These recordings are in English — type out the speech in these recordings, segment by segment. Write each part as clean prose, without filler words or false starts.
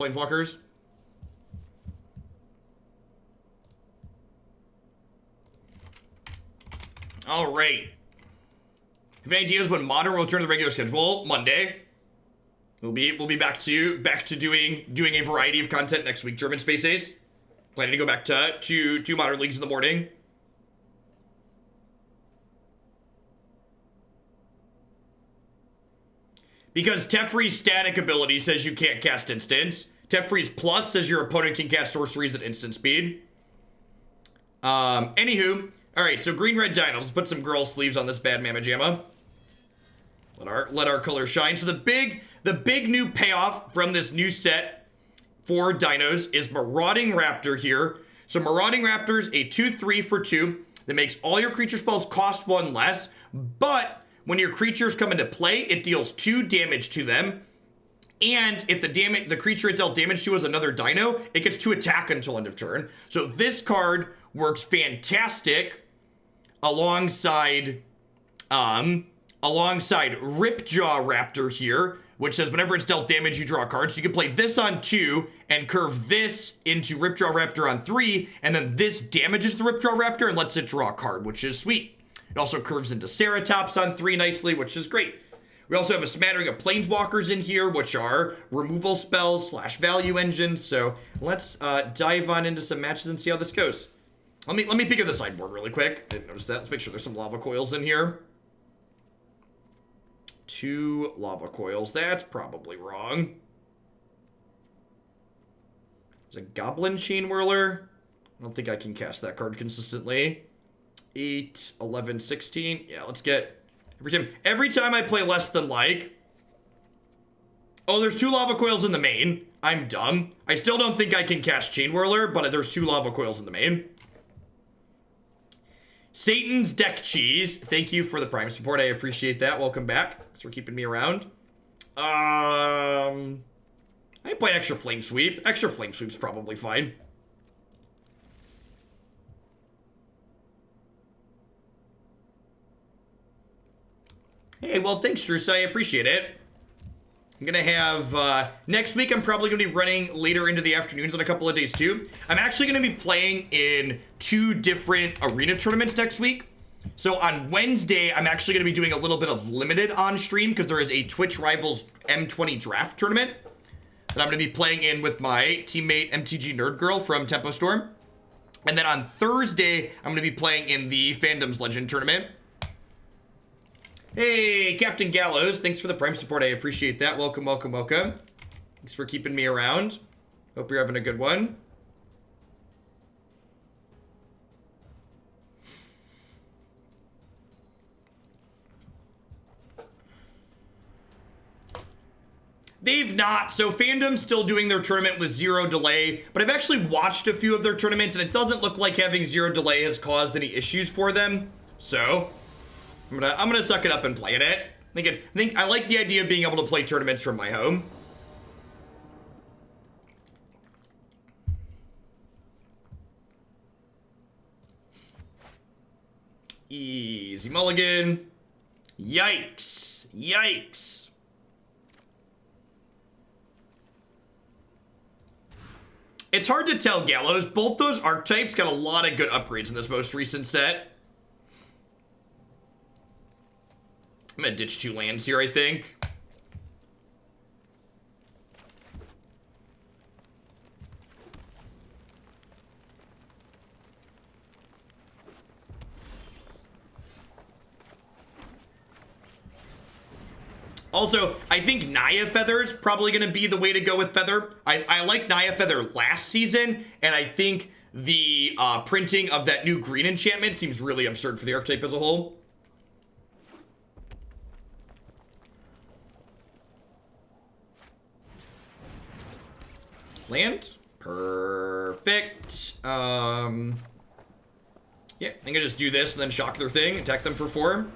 Planeswalkers. All right. Have any ideas when Modern will return to the regular schedule? Monday. We'll be back to doing a variety of content next week. German Space Ace. Planning to go back to Modern Leagues in the morning. Because Teferi's static ability says you can't cast instants. Teferi's plus says your opponent can cast sorceries at instant speed. Anywho. Alright, so green-red dinos. Let's put some girl sleeves on this bad mamma jamma. Let our colors shine. So the big new payoff from this new set for dinos is Marauding Raptor here. So Marauding Raptor is a 2/3 for 2 that makes all your creature spells cost 1 less, but when your creatures come into play, it deals 2 damage to them. And if the creature it dealt damage to is another dino, it gets 2 attack until end of turn. So this card works fantastic alongside Ripjaw Raptor here, which says whenever it's dealt damage, you draw a card. So you can play this on 2 and curve this into Ripjaw Raptor on 3, and then this damages the Ripjaw Raptor and lets it draw a card, which is sweet. It also curves into Ceratops on 3 nicely, which is great. We also have a smattering of Planeswalkers in here, which are removal spells / value engines. So let's dive on into some matches and see how this goes. Let me peek at the sideboard really quick. I didn't notice that. Let's make sure there's some Lava Coils in here. 2 Lava Coils. That's probably wrong. There's a Goblin Chain Whirler. I don't think I can cast that card consistently. 8, 11, 16. Yeah, let's get... Every time I play less than like... Oh, there's 2 Lava Coils in the main. I'm dumb. I still don't think I can cast Chain Whirler, but there's 2 Lava Coils in the main. Satan's Deck Cheese. Thank you for the Prime support. I appreciate that. Welcome back. Thanks for keeping me around. I play extra Flame Sweep. Extra Flame Sweep's probably fine. Hey, well, thanks, Drusa. I appreciate it. I'm going to have, next week I'm probably going to be running later into the afternoons on a couple of days too. I'm actually going to be playing in 2 different arena tournaments next week. So on Wednesday, I'm actually going to be doing a little bit of limited on stream because there is a Twitch Rivals M20 draft tournament that I'm going to be playing in with my teammate MTG Nerd Girl from Tempo Storm. And then on Thursday, I'm going to be playing in the Fandoms Legend tournament. Hey, Captain Gallows, thanks for the Prime support. I appreciate that. Welcome, welcome, welcome. Thanks for keeping me around. Hope you're having a good one. They've not. So Fandom's still doing their tournament with 0 delay, but I've actually watched a few of their tournaments, and it doesn't look like having 0 delay has caused any issues for them. So... I'm gonna suck it up and play in it. I like the idea of being able to play tournaments from my home. Easy mulligan. Yikes. Yikes. It's hard to tell, Gallows. Both those archetypes got a lot of good upgrades in this most recent set. I'm gonna ditch 2 lands here, I think. Also, I think Naya Feather's probably gonna be the way to go with Feather. I like Naya Feather last season, and I think the printing of that new green enchantment seems really absurd for the archetype as a whole. Land. Perfect. Yeah, I think I just do this and then shock their thing, attack them for 4.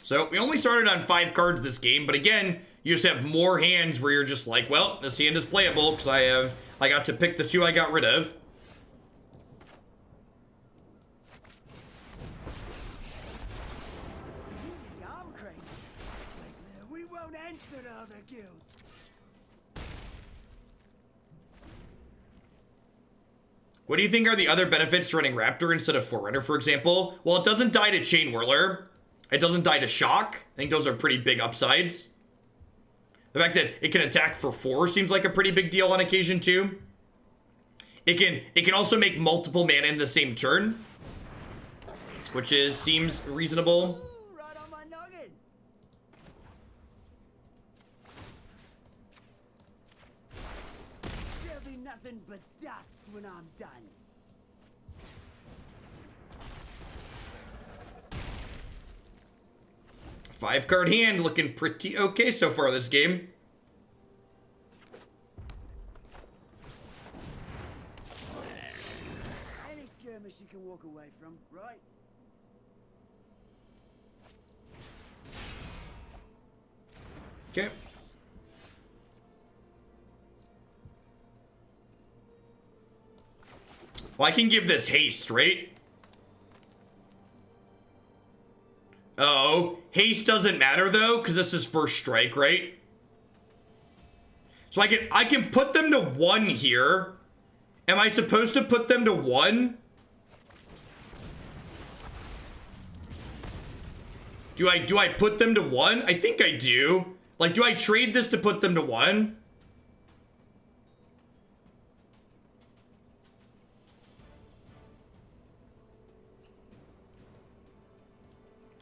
So we only started on 5 cards this game, but again, you just have more hands where you're just like, well, this hand is playable because I I got to pick the 2 I got rid of. I'm crazy. We won't answer to other guilds. What do you think are the other benefits to running Raptor instead of Forerunner, for example? Well, it doesn't die to Chain Whirler. It doesn't die to Shock. I think those are pretty big upsides. The fact that it can attack for 4 seems like a pretty big deal on occasion, too. It can also make multiple mana in the same turn, which seems reasonable. Ooh, right on my noggin. There'll be nothing but dust when I'm done. Five-card hand looking pretty okay so far this game. Any skirmish you can walk away from, right? Okay. Well, I can give this haste, right? Oh, haste doesn't matter though, because this is first strike, right? So I can put them to 1 here. Am I supposed to put them to 1? Do I put them to 1? I think I do. Like, do I trade this to put them to 1?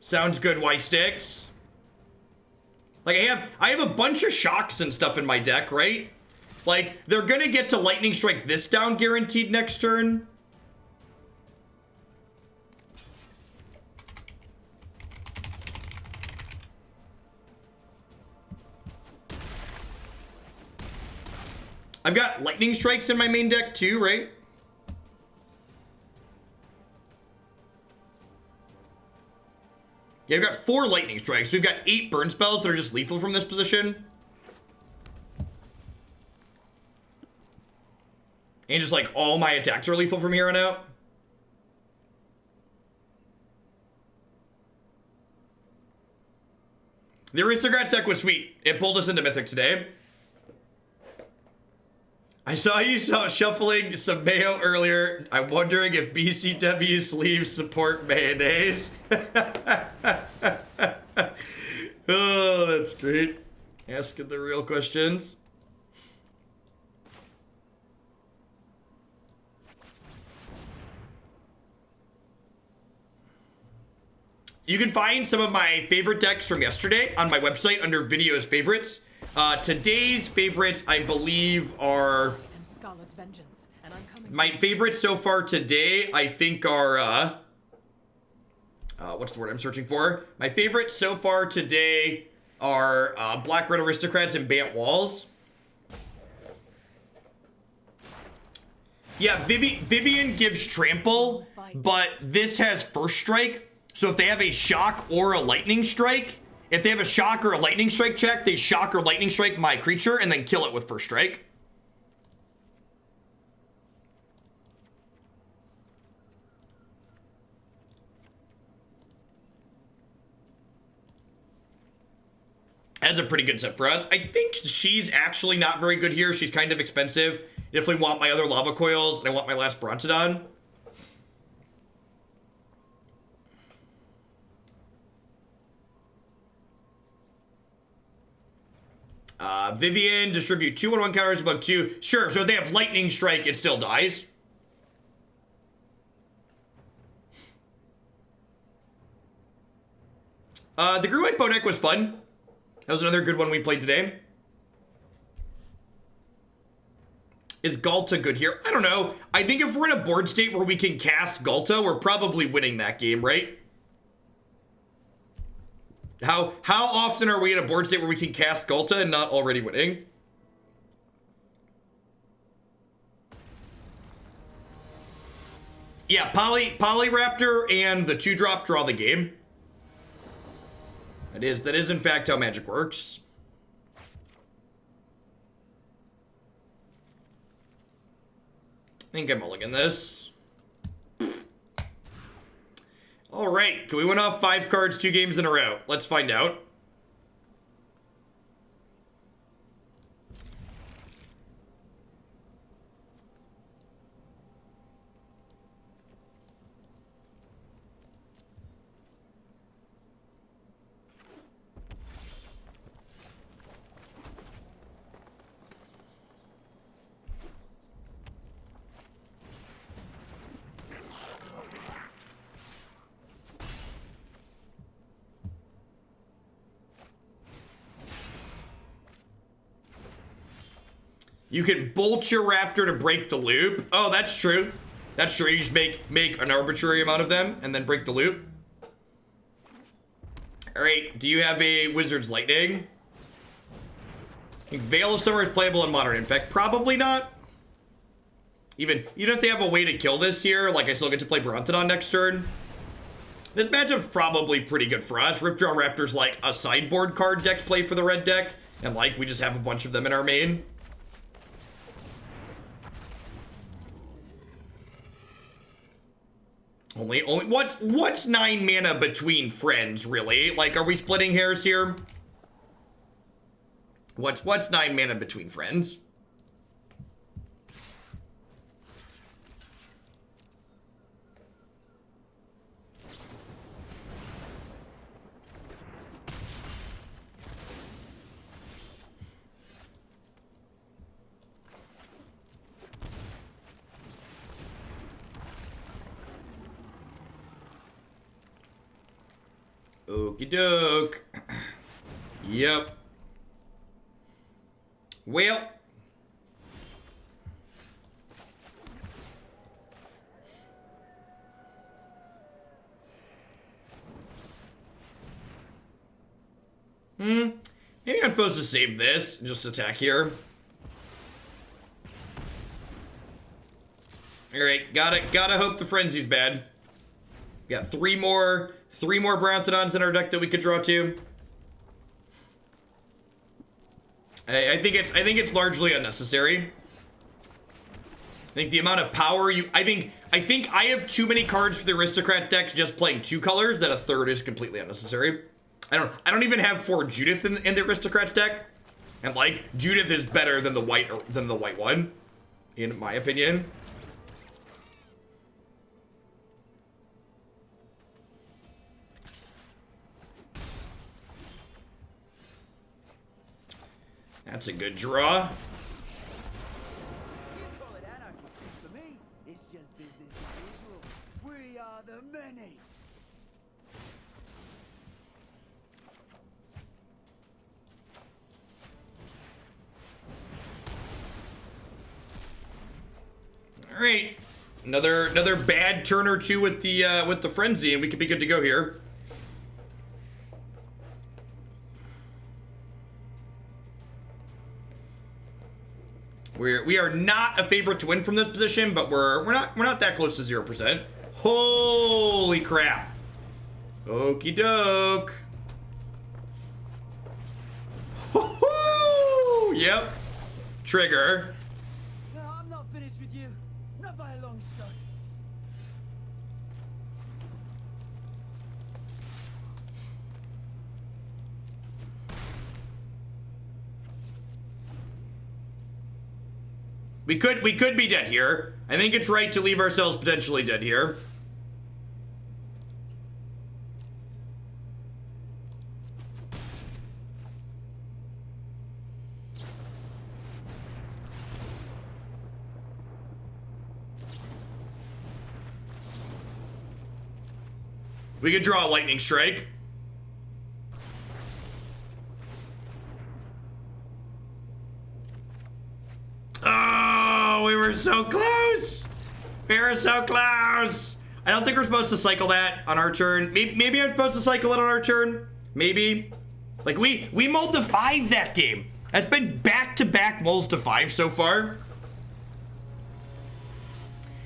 Sounds good, Y-Sticks. Like, I have a bunch of shocks and stuff in my deck, right? Like, they're gonna get to Lightning Strike this down guaranteed next turn. I've got Lightning Strikes in my main deck too, right? Yeah, I've got 4 Lightning Strikes. We've got 8 burn spells that are just lethal from this position. And just like all my attacks are lethal from here on out. The Aristocrats deck was sweet. It pulled us into Mythic today. I saw you shuffling some mayo earlier. I'm wondering if BCW sleeves support mayonnaise. Oh, that's great. Asking the real questions. You can find some of my favorite decks from yesterday on my website under videos favorites. Today's favorites, I believe, are... My favorites so far today, I think, are... what's the word I'm searching for? My favorites so far today are Black Red Aristocrats and Bant Walls. Yeah, Vivien gives Trample, but this has First Strike. So if they have a Shock or a Lightning Strike... If they have a Shock or a Lightning Strike check, they Shock or Lightning Strike my creature and then kill it with First Strike. That's a pretty good set for us. I think she's actually not very good here. She's kind of expensive. Definitely want my other Lava Coils, and I want my last Brontodon. Vivien, distribute 2/1/1 counters above 2. Sure, so if they have Lightning Strike, it still dies. The Gruul White Bow deck was fun. That was another good one we played today. Is Ghalta good here? I don't know. I think if we're in a board state where we can cast Ghalta, we're probably winning that game, right? How often are we in a board state where we can cast Ghalta and not already winning? Yeah, Polyraptor and the 2-drop draw the game. That is in fact how Magic works. think I mulligan this. All right, can we win off 5 cards 2 games in a row? Let's find out. You can bolt your raptor to break the loop. Oh, that's true. That's true. You just make an arbitrary amount of them and then break the loop. All right. Do you have a Wizard's Lightning? I think Veil of Summer is playable in Modern. In fact, probably not. Even if they have a way to kill this here, like I still get to play Brontodon next turn. This matchup's probably pretty good for us. Ripjaw Raptor's like a sideboard card deck play for the red deck. And like, we just have a bunch of them in our main. Only what's 9 mana between friends, really? Like, are we splitting hairs here? What's 9 mana between friends? Okie doke. Yep. Well. Maybe I'm supposed to save this and just attack here. Alright, gotta hope the frenzy's bad. We got three more Brontodons in our deck that we could draw to. I think it's largely unnecessary. I think the amount of power I think I have too many cards for the aristocrat deck just playing 2 colors that a third is completely unnecessary. I don't even have 4 Judith in the aristocrats deck. And like, Judith is better than the white one, in my opinion. That's a good draw. You call it anarchy. For me, it's just business as usual. We are the many. All right, another bad turn or two with the frenzy, and we could be good to go here. We are not a favorite to win from this position, but we're not that close to 0%. Holy crap! Okie doke. Yep. Trigger. No, I'm not finished with you. Not by a long shot. We could be dead here. I think it's right to leave ourselves potentially dead here. We could draw a lightning strike. Oh, we were so close. We were so close. I don't think we're supposed to cycle that on our turn. Maybe I'm supposed to cycle it on our turn. Maybe. Like, we mulled to 5 that game. That's been back-to-back mulls to 5 so far.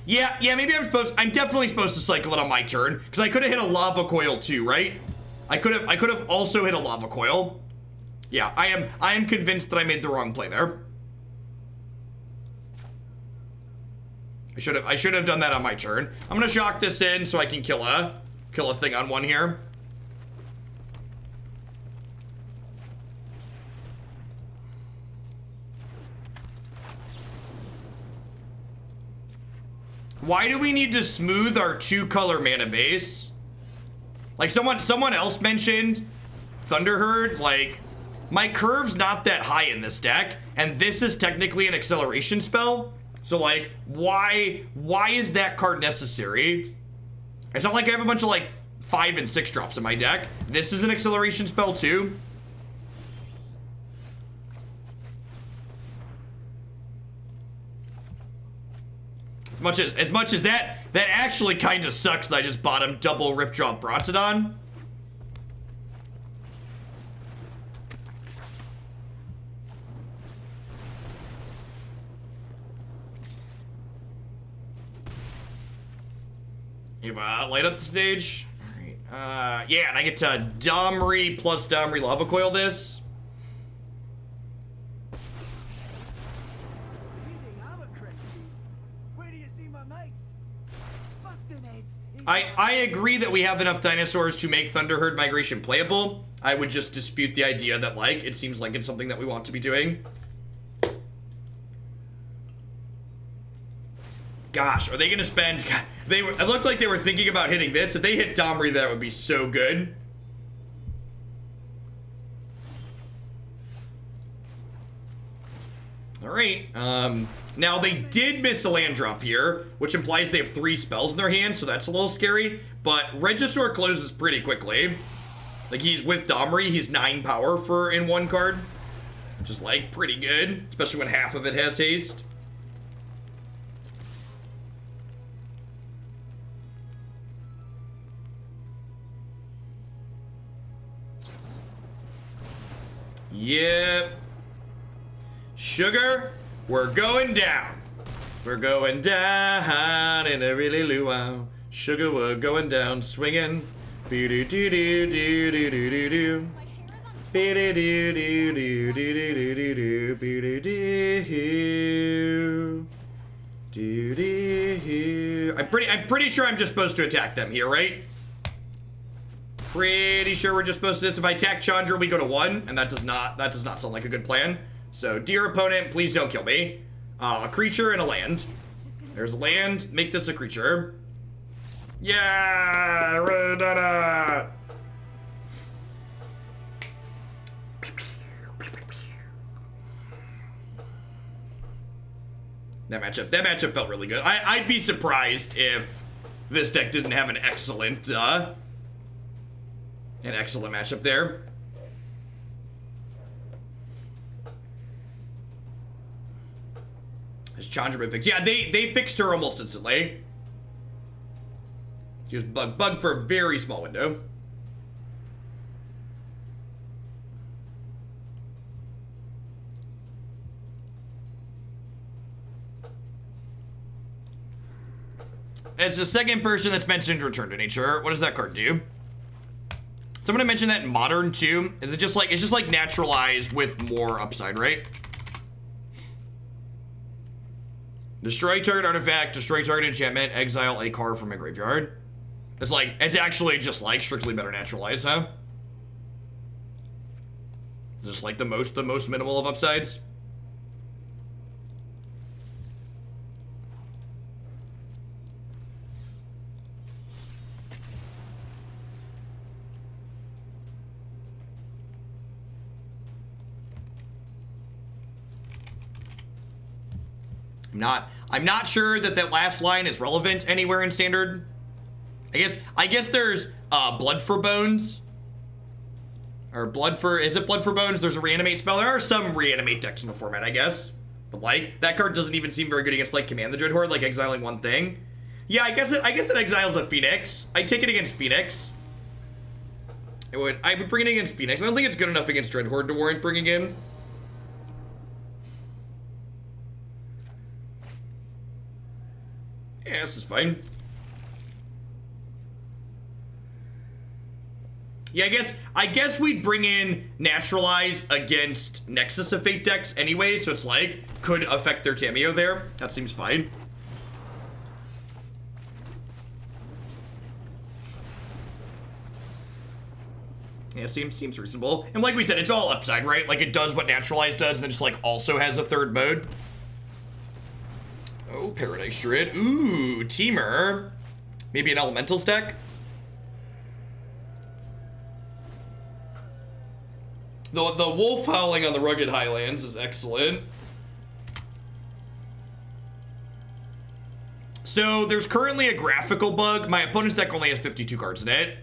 Yeah, maybe I'm definitely supposed to cycle it on my turn, because I could have hit a Lava Coil too, right? I could have also hit a Lava Coil. Yeah, I am convinced that I made the wrong play there. I should have done that on my turn. I'm gonna shock this in so I can kill a thing on one here. Why do we need to smooth our 2-color mana base? Like someone else mentioned Thunderherd, like my curve's not that high in this deck, and this is technically an acceleration spell. So like, why is that card necessary? It's not like I have a bunch of like 5 and 6 drops in my deck. This is an acceleration spell too. As much as that actually kind of sucks that I just bought him double Ripjaw Brontodon. You've light up the stage. All right. Yeah, and I get to Domri plus Domri Lava Coil this. I agree that we have enough dinosaurs to make Thunderherd Migration playable. I would just dispute the idea that, like, it seems like it's something that we want to be doing. Gosh, are they going to spend... it looked like they were thinking about hitting this. If they hit Domri, that would be so good. All right. Now, they did miss a land drop here, which implies they have 3 spells in their hand, so that's a little scary. But Regisaur closes pretty quickly. Like, he's with Domri, he's 9 power in 1 card. Which is, like, pretty good, especially when half of it has haste. Yep. Sugar, we're going down. We're going down in a really luau. Sugar, we're going down swinging. Be-do-do-do-do-do-do-do-do. Be-do-do-do-do-do-do-do-do. I'm pretty sure I'm just supposed to attack them here, right? Pretty sure we're just supposed to this. If I attack Chandra, we go to 1, and that does not sound like a good plan. So, dear opponent, please don't kill me. A creature and a land. There's a land. Make this a creature. Yeah! That matchup felt really good. I'd be surprised if this deck didn't have an excellent matchup there. Has Chandra been fixed? Yeah, they fixed her almost instantly. She was bugged for a very small window. It's the second person that's mentioned Return to Nature. What does that card do? Someone mentioned that in Modern too. Is it just like, it's just like naturalized with more upside, right? Destroy target artifact, destroy target enchantment, exile a card from a graveyard. It's like, it's actually just like strictly better naturalized, huh? It's just like the most minimal of upsides. I'm not sure that last line is relevant anywhere in Standard. I guess there's Blood for Bones. Or is it Blood for Bones? There's a reanimate spell. There are some reanimate decks in the format, I guess. But like, that card doesn't even seem very good against like Command the Dreadhorde, like exiling one thing. Yeah, I guess it exiles a Phoenix. I'd take it against Phoenix. I would bring it against Phoenix. I don't think it's good enough against Dreadhorde to warrant bringing in. Yeah, this is fine. Yeah, I guess we'd bring in Naturalize against Nexus of Fate decks anyway, so it's like, could affect their Tamiyo there. That seems fine. Yeah, seems reasonable. And like we said, it's all upside, right? Like it does what Naturalize does, and then just like also has a third mode. Oh, Paradise Druid. Ooh, Teamer. Maybe an Elementals deck? The wolf howling on the Rugged Highlands is excellent. So there's currently a graphical bug. My opponent's deck only has 52 cards in it.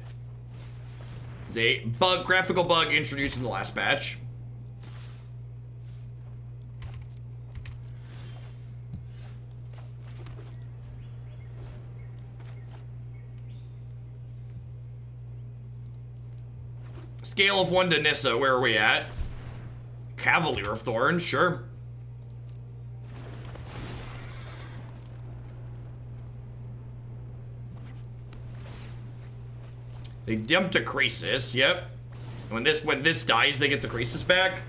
There's a graphical bug introduced in the last patch. Scale of 1 to Nissa, where are we at? Cavalier of Thorns, sure. They dumped a Krasis, yep. When this dies, they get the Krasis back.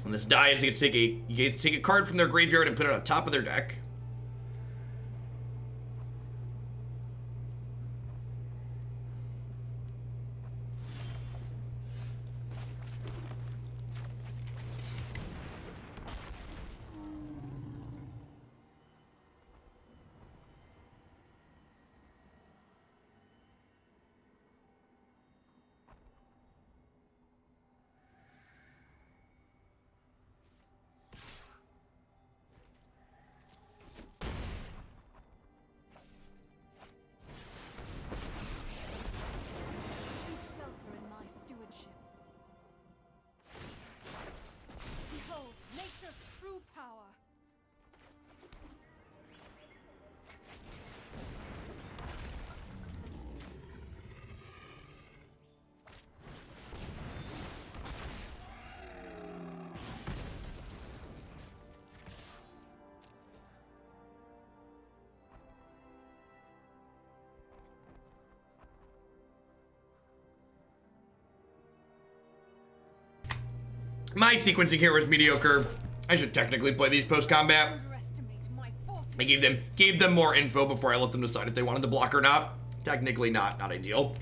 When this dies, you get to take a card from their graveyard and put it on top of their deck. My sequencing here was mediocre. I should technically play these post-combat. I gave them more info before I let them decide if they wanted to block or not. Technically not ideal.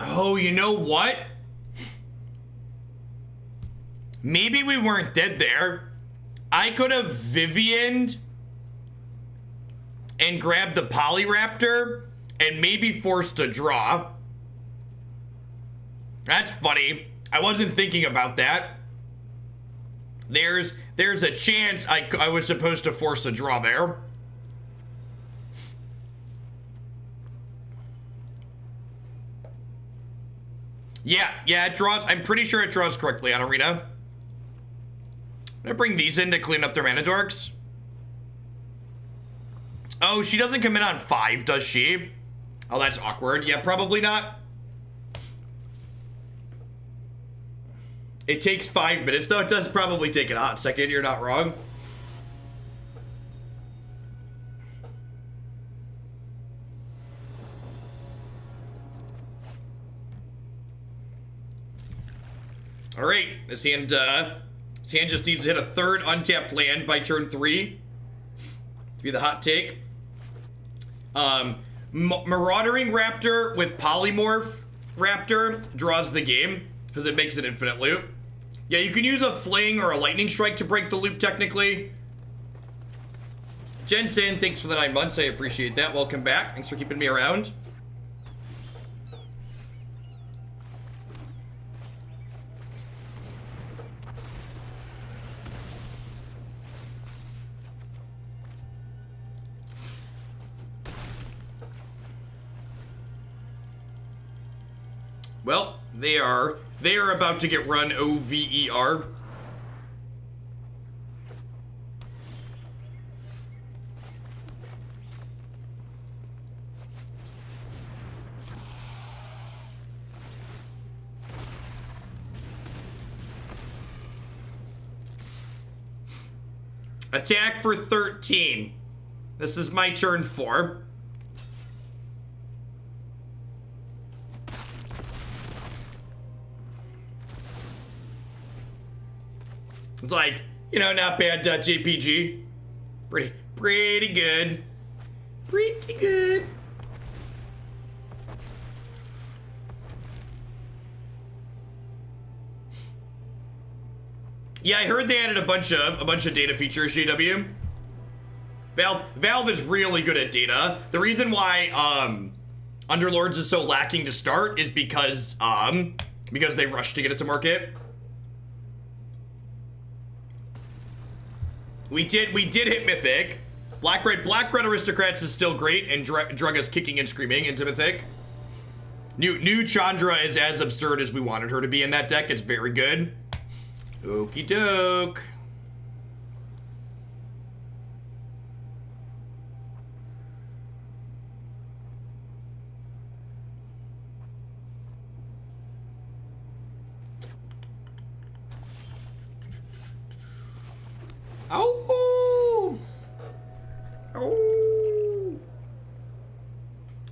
Oh, you know what? Maybe we weren't dead there. I could have Vivien'd and grabbed the Polyraptor and maybe forced a draw. That's funny. I wasn't thinking about that. There's a chance I was supposed to force a draw there. Yeah, it draws. I'm pretty sure it draws correctly on Arena. I'm gonna bring these in to clean up their mana dorks. Oh, she doesn't come in on 5, does she? Oh, that's awkward. Yeah, probably not. It takes 5 minutes, though. It does probably take a hot second. You're not wrong. All right, this hand just needs to hit a third untapped land by turn 3 to be the hot take. Marauding Raptor with Polymorph Raptor draws the game because it makes an infinite loop. Yeah, you can use a Fling or a Lightning Strike to break the loop technically. Jensen, thanks for the 9 months. I appreciate that. Welcome back. Thanks for keeping me around. Well, they are about to get run over. Attack for 13. This is my turn 4. It's like, you know, not bad, JPG. Pretty good. Pretty good. Yeah, I heard they added a bunch of data features, JW. Valve is really good at data. The reason why Underlords is so lacking to start is because they rushed to get it to market. We did hit Mythic. Black Red Aristocrats is still great, and drug us kicking and screaming into Mythic. New Chandra is as absurd as we wanted her to be in that deck. It's very good. Okie doke. Oh! Oh!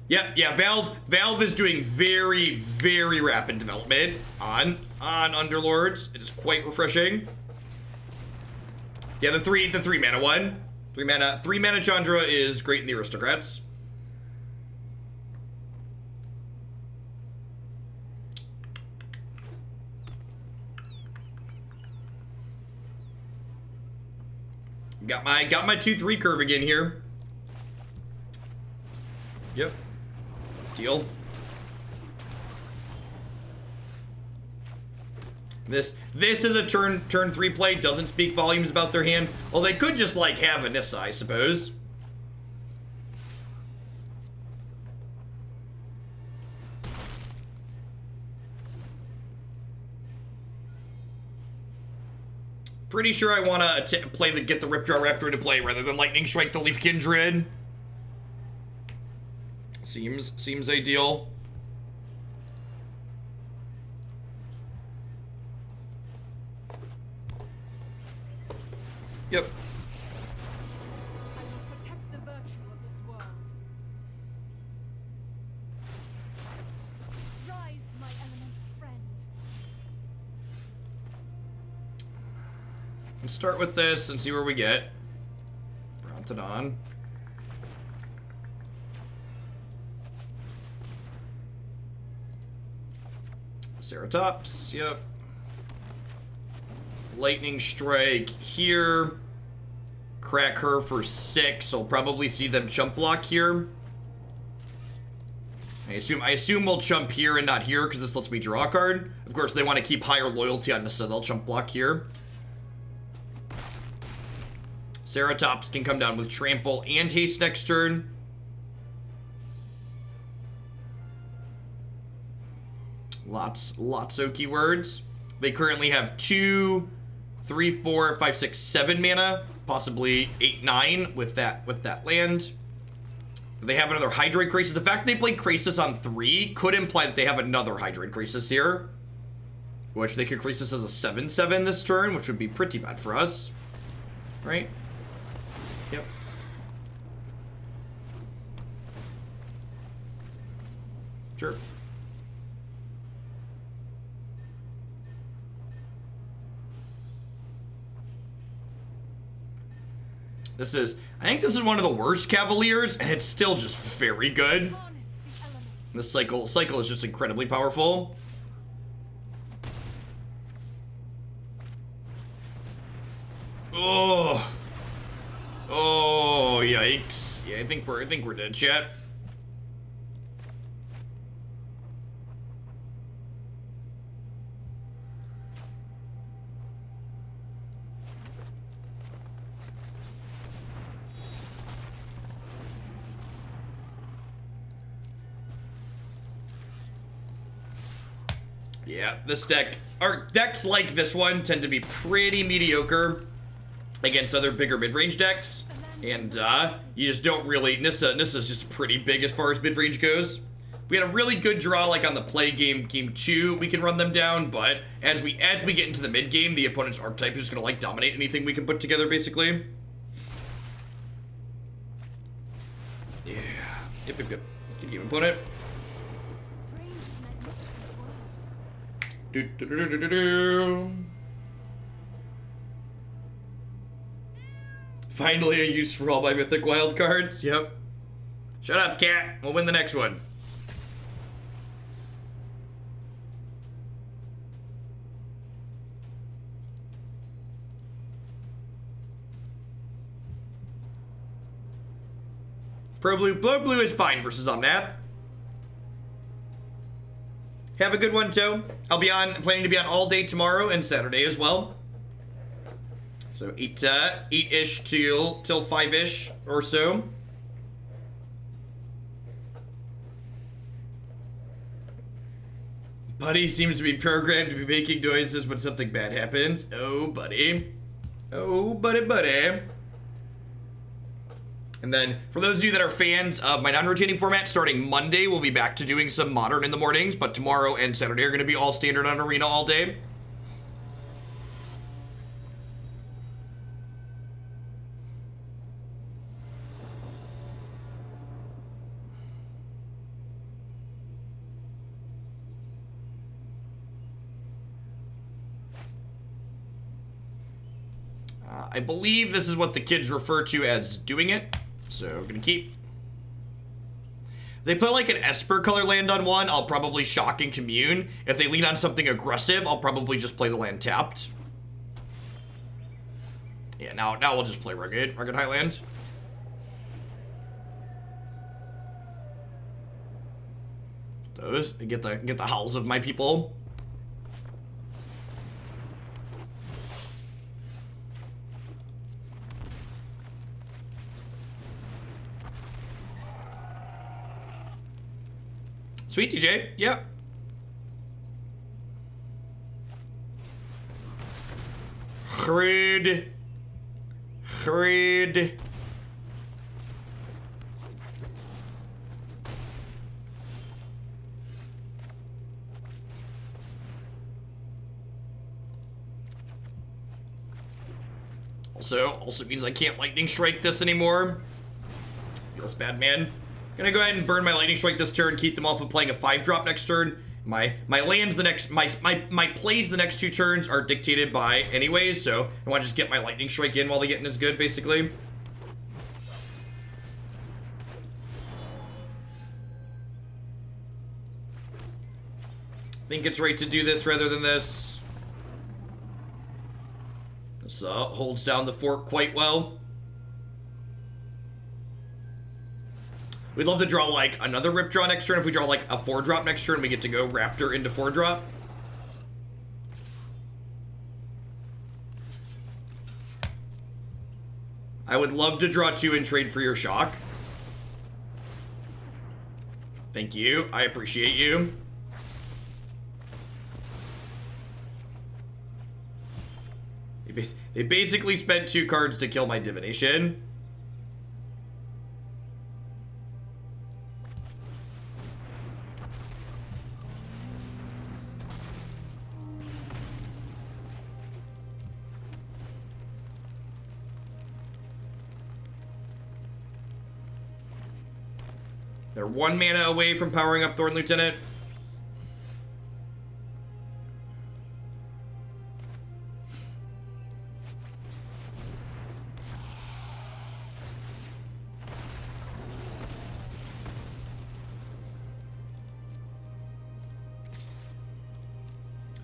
Yeah, Valve is doing very rapid development on Underlords. It is quite refreshing. Yeah, the three mana one. Three mana Chandra is great in the Aristocrats. Got my 2/3 curve again here. Yep. Deal. This is a turn 3 play. Doesn't speak volumes about their hand. Well, they could just like have Anissa, I suppose. Pretty sure I want to get the Ripjaw Raptor into play rather than Lightning Strike the Leaf Kindred. Seems ideal. Yep. I will protect the virtue of this world. Rise, my elemental friend. Let's start with this and see where we get. Brontodon. Ceratops, yep. Lightning Strike here. Crack her for 6, so we'll probably see them chump block here. I assume we'll chump here and not here because this lets me draw a card. Of course, they want to keep higher loyalty on this, so they'll chump block here. Ceratops can come down with Trample and Haste next turn. Lots of keywords. They currently have 2, 3, 4, 5, 6, 7 mana, possibly 8, 9 with that land. They have another Hydroid Crisis. The fact they played Crisis on 3 could imply that they have another Hydroid Crisis here, which they could Crisis as a 7/7 this turn, which would be pretty bad for us, right? Yep. Sure. I think this is one of the worst Cavaliers, and it's still just very good. This cycle is just incredibly powerful. Oh, yikes! Yeah, I think we're dead, chat. Yeah, this deck, or decks like this one tend to be pretty mediocre against other bigger mid-range decks. And you just don't really, Nissa's just pretty big as far as mid-range goes. We had a really good draw like on the play game 2, we can run them down, but as we get into the mid-game, the opponent's archetype is just gonna like dominate anything we can put together basically. Yeah. Yep. Good game, opponent. Finally a use for all my mythic wild cards. Yep. Shut up, cat. We'll win the next one. Pro Blue is fine versus Omnath. Have a good one, too. I'll be planning to be on all day tomorrow and Saturday as well. So 8-ish till 5-ish or so. Buddy seems to be programmed to be making noises when something bad happens. Oh, buddy. Oh, buddy. And then, for those of you that are fans of my non-rotating format, starting Monday, we'll be back to doing some Modern in the mornings, but tomorrow and Saturday are going to be all standard on Arena all day. I believe this is what the kids refer to as doing it. So we're gonna keep. They put like an Esper color land on one, I'll probably shock and commune. If they lead on something aggressive, I'll probably just play the land tapped. Yeah, now we'll just play Rugged Highlands. Those get the howls of my people. Sweet, TJ. Yep. Hrid. Also means I can't lightning strike this anymore. Feels bad, man. Gonna go ahead and burn my lightning strike this turn, keep them off of playing a 5-drop next turn. My lands the next my plays the next 2 turns are dictated by anyways, so I want to just get my lightning strike in while they getting as good, basically. Think it's right to do this rather than this. This holds down the fort quite well. We'd love to draw like another Ripjaw next turn. If we draw like a 4-drop next turn, we get to go Raptor into 4-drop. I would love to draw 2 and trade for your shock. Thank you. I appreciate you. They basically spent 2 cards to kill my divination. They're 1 mana away from powering up Thorn Lieutenant.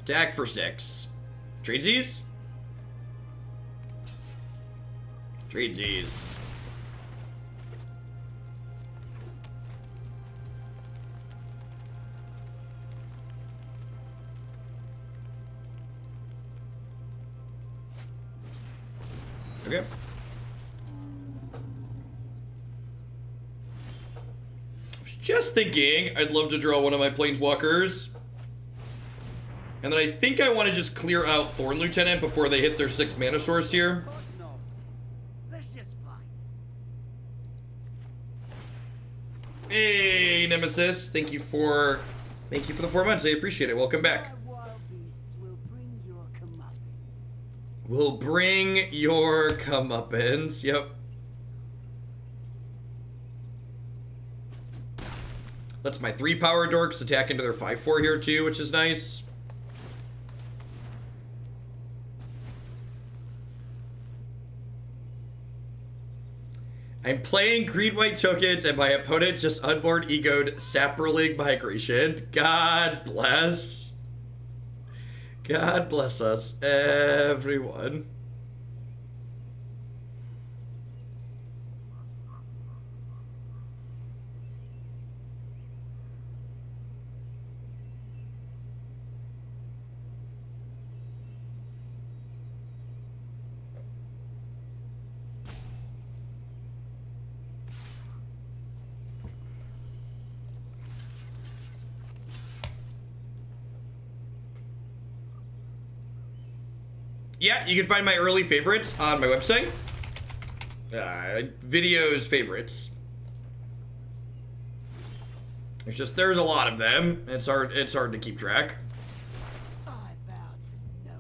Attack for 6. Tradesies? Tradesies. Okay. I was just thinking I'd love to draw one of my planeswalkers. And then I think I want to just clear out Thorn Lieutenant before they hit their 6 mana source here. Let's just fight. Hey, Nemesis. Thank you for the 4 months. I appreciate it. Welcome back. My wild beasts will bring your comeuppance. We'll bring your comeuppance. Yep. Lets my 3 power dorks attack into their 5/4 here too, which is nice. I'm playing green-white tokens and my opponent just unborn egoed Saproling Migration. God bless. God bless us, everyone. Yeah, you can find my early favorites on my website. Videos favorites. There's a lot of them. It's hard to keep track. I bow to no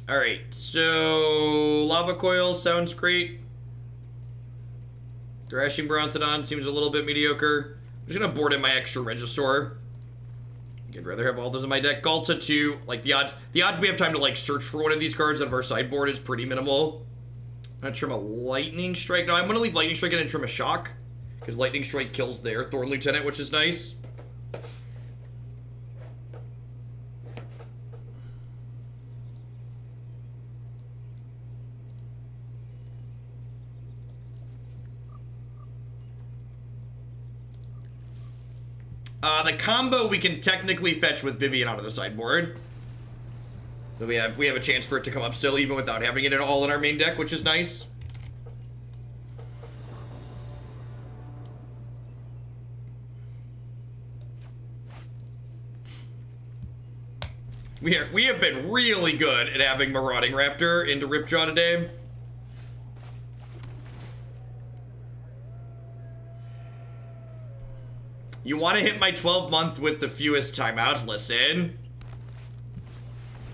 one. All right, so Lava Coil sounds great. Thrashing Brontodon seems a little bit mediocre. I'm just gonna board in my extra Regisaur. I'd rather have all those in my deck. Ghalta too. Like the odds we have time to like search for one of these cards out of our sideboard is pretty minimal. I'm gonna trim a Lightning Strike. No, I'm gonna leave Lightning Strike in and trim a Shock, because Lightning Strike kills their Thorn Lieutenant, which is nice. The combo we can technically fetch with Vivien out of the sideboard. So we have a chance for it to come up still, even without having it at all in our main deck, which is nice. We have been really good at having Marauding Raptor into Ripjaw today. You want to hit my 12-month with the fewest timeouts? Listen.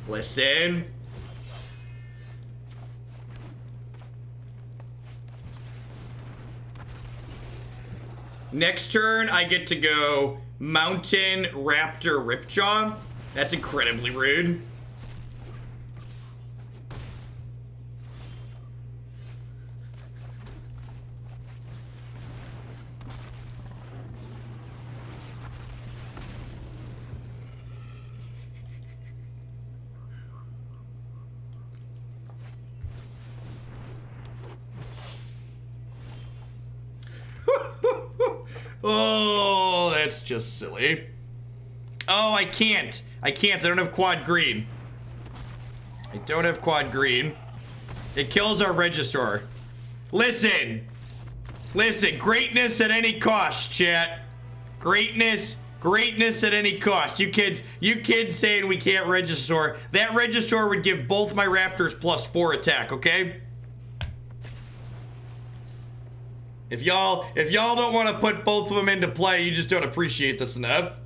Listen. Next turn, I get to go Mountain Raptor Ripjaw. That's incredibly rude. Oh, that's just silly. Oh, I can't. I don't have quad green. I don't have quad green. It kills our Regisaur. Listen. Listen. Greatness at any cost, chat. Greatness at any cost. You kids saying we can't Regisaur. That Regisaur would give both my Raptors +4 attack, okay? If y'all don't want to put both of them into play, you just don't appreciate this enough.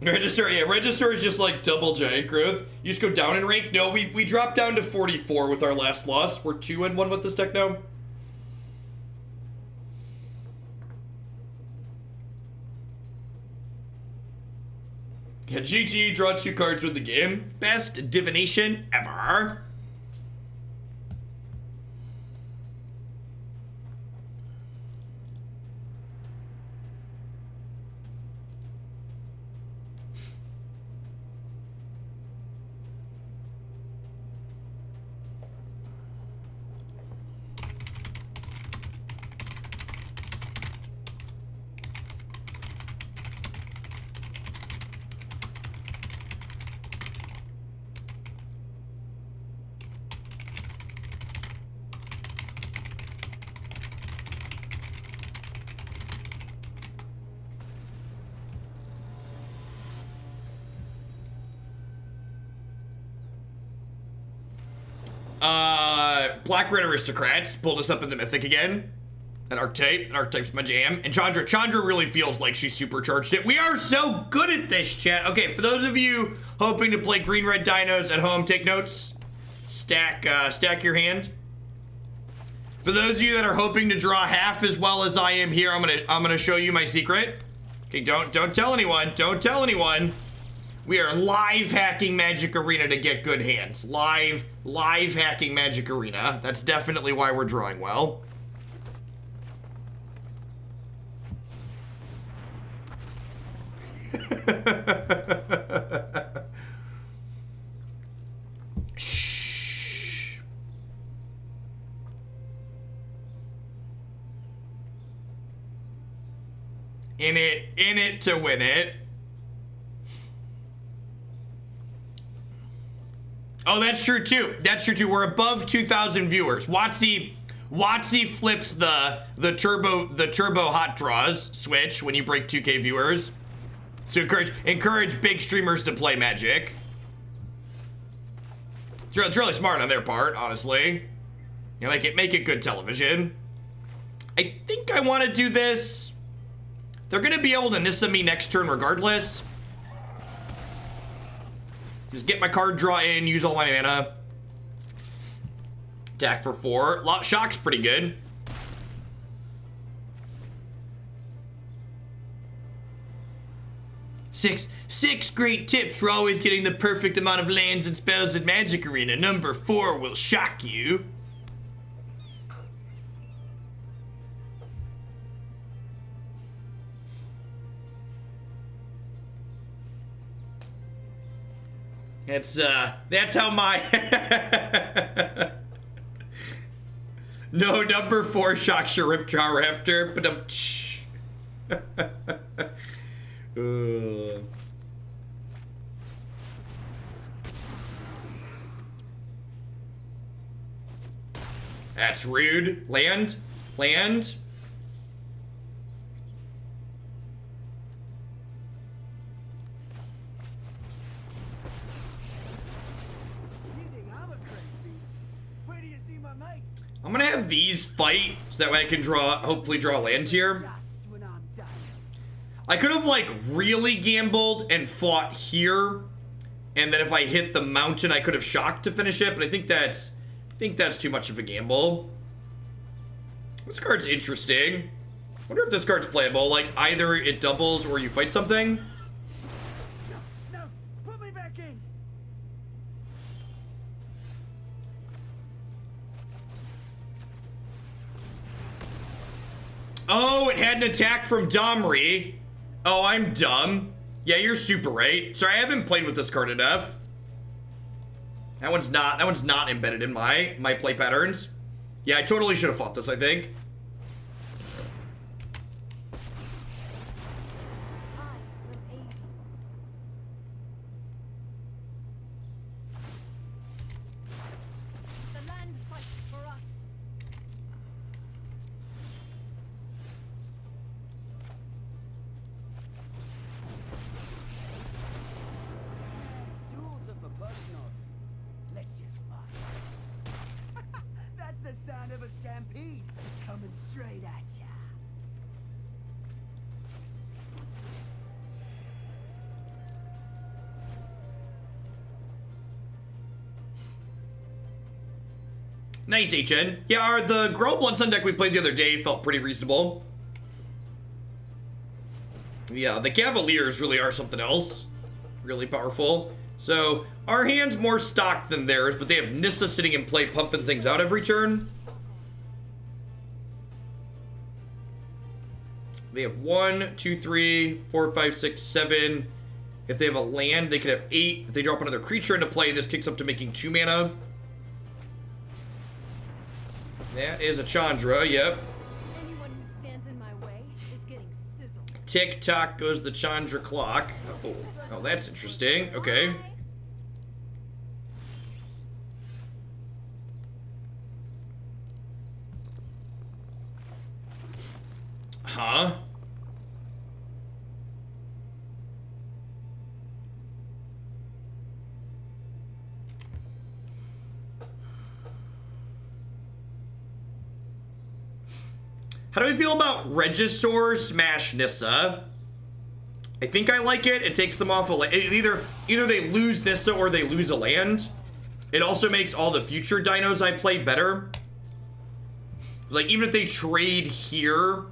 Regisaur, yeah, Regisaur is just like double giant growth. You just go down in rank. No, we dropped down to 44 with our last loss. We're 2-1 with this deck now. Yeah, GG, draw 2 cards with the game. Best divination ever. Black Red Aristocrats pulled us up in the Mythic again. An Archetype. An Archetype's my jam. And Chandra really feels like she's supercharged it. We are so good at this, chat. Okay, for those of you hoping to play green-red dinos at home, take notes. Stack your hand. For those of you that are hoping to draw half as well as I am here, I'm gonna show you my secret. Okay, don't tell anyone. Don't tell anyone. We are live hacking Magic Arena to get good hands. Live hacking Magic Arena. That's definitely why we're drawing well. Shh. In it to win it. Oh, that's true too. That's true too. We're above 2,000 viewers. Watsy flips the turbo hot draws switch when you break 2K viewers. So encourage big streamers to play Magic. It's really smart on their part, honestly. You know, make it good television. I think I want to do this. They're gonna be able to Nissa me next turn regardless. Just get my card draw in, use all my mana. Attack for 4. Shock's pretty good. Six great tips for always getting the perfect amount of lands and spells at Magic Arena. Number 4 will shock you. That's how my no, number 4 shocks your Ripjaw Raptor, but that's rude. Land. I'm gonna have these fight so that way I can hopefully draw land here. I could have like really gambled and fought here, and then if I hit the mountain, I could have shocked to finish it. But I think that's too much of a gamble. This card's interesting. I wonder if this card's playable. Like either it doubles or you fight something. No, put me back in. Oh, it had an attack from Domri. Oh, I'm dumb. Yeah, you're super right. Sorry, I haven't played with this card enough. That one's not embedded in my play patterns. Yeah, I totally should have fought this, I think. Stampede coming straight at ya. Nice, HN. Yeah, the Gruul Blood Sun deck we played the other day felt pretty reasonable. Yeah, the Cavaliers really are something else. Really powerful. So, our hand's more stocked than theirs, but they have Nissa sitting in play pumping things out every turn. They have 1, 2, 3, 4, 5, 6, 7. If they have a land, they could have 8. If they drop another creature into play, this kicks up to making 2 mana. That is a Chandra, yep. Anyone who stands in my way is getting sizzled. Tick-tock goes the Chandra clock. Oh, that's interesting. Okay. Huh? How do we feel about Regisaur Smash Nissa? I think I like it. It takes them off a land. Either they lose Nissa or they lose a land. It also makes all the future dinos I play better. It's like, even if they trade here,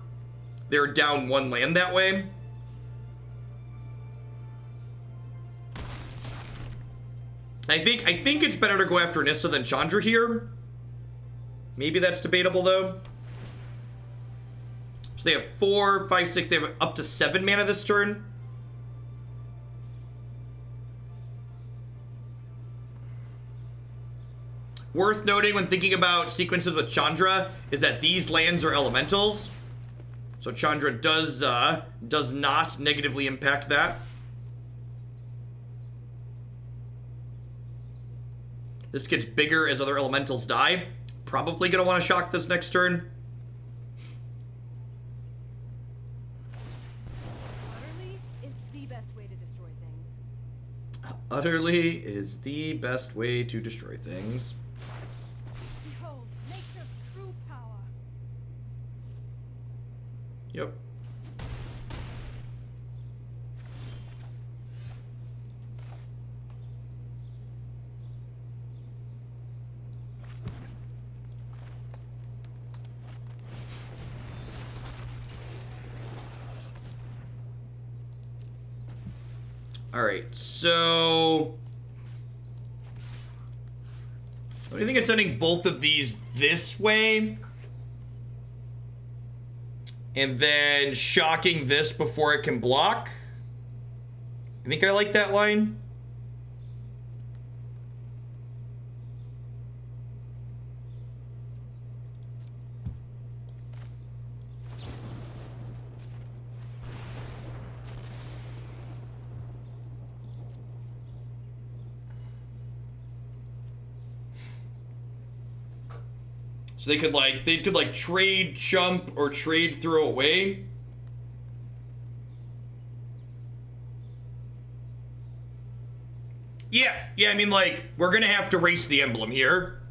they're down one land that way. I think it's better to go after Nissa than Chandra here. Maybe that's debatable though. So they have 4, 5, 6. They have up to 7 mana this turn. Worth noting when thinking about sequences with Chandra is that these lands are elementals. So Chandra does not negatively impact that. This gets bigger as other elementals die. Probably gonna want to shock this next turn. Utterly is the best way to destroy things. Utterly is the best way to destroy things. Behold, nature's true power. Yep. All right, so what do you think of sending both of these this way and then shocking this before it can block? I think I like that line. So they could like trade chump or trade throw away. Yeah, I mean, like, we're gonna have to race the emblem here.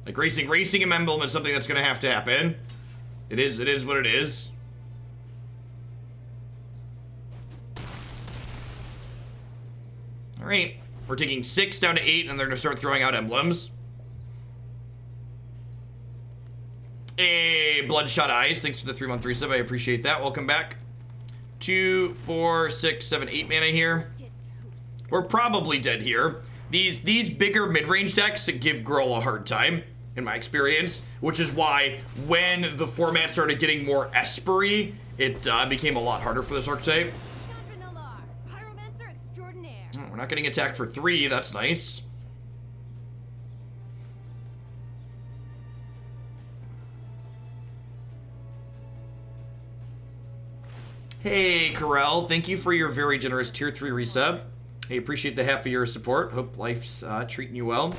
Like, racing an emblem is something that's gonna have to happen. It is what it is. All right, we're taking 6 down to 8, and they're gonna start throwing out emblems. Hey, Bloodshot Eyes, thanks for the 3-month resub. I appreciate that. Welcome back. 2, 4, 6, 7, 8 mana here. We're probably dead here. These bigger mid-range decks give Gruul a hard time, in my experience, which is why when the format started getting more Espery, it became a lot harder for this archetype. Oh, we're not getting attacked for 3, that's nice. Hey, Corel, thank you for your very generous tier 3 resub. I appreciate the half of your support. Hope life's treating you well.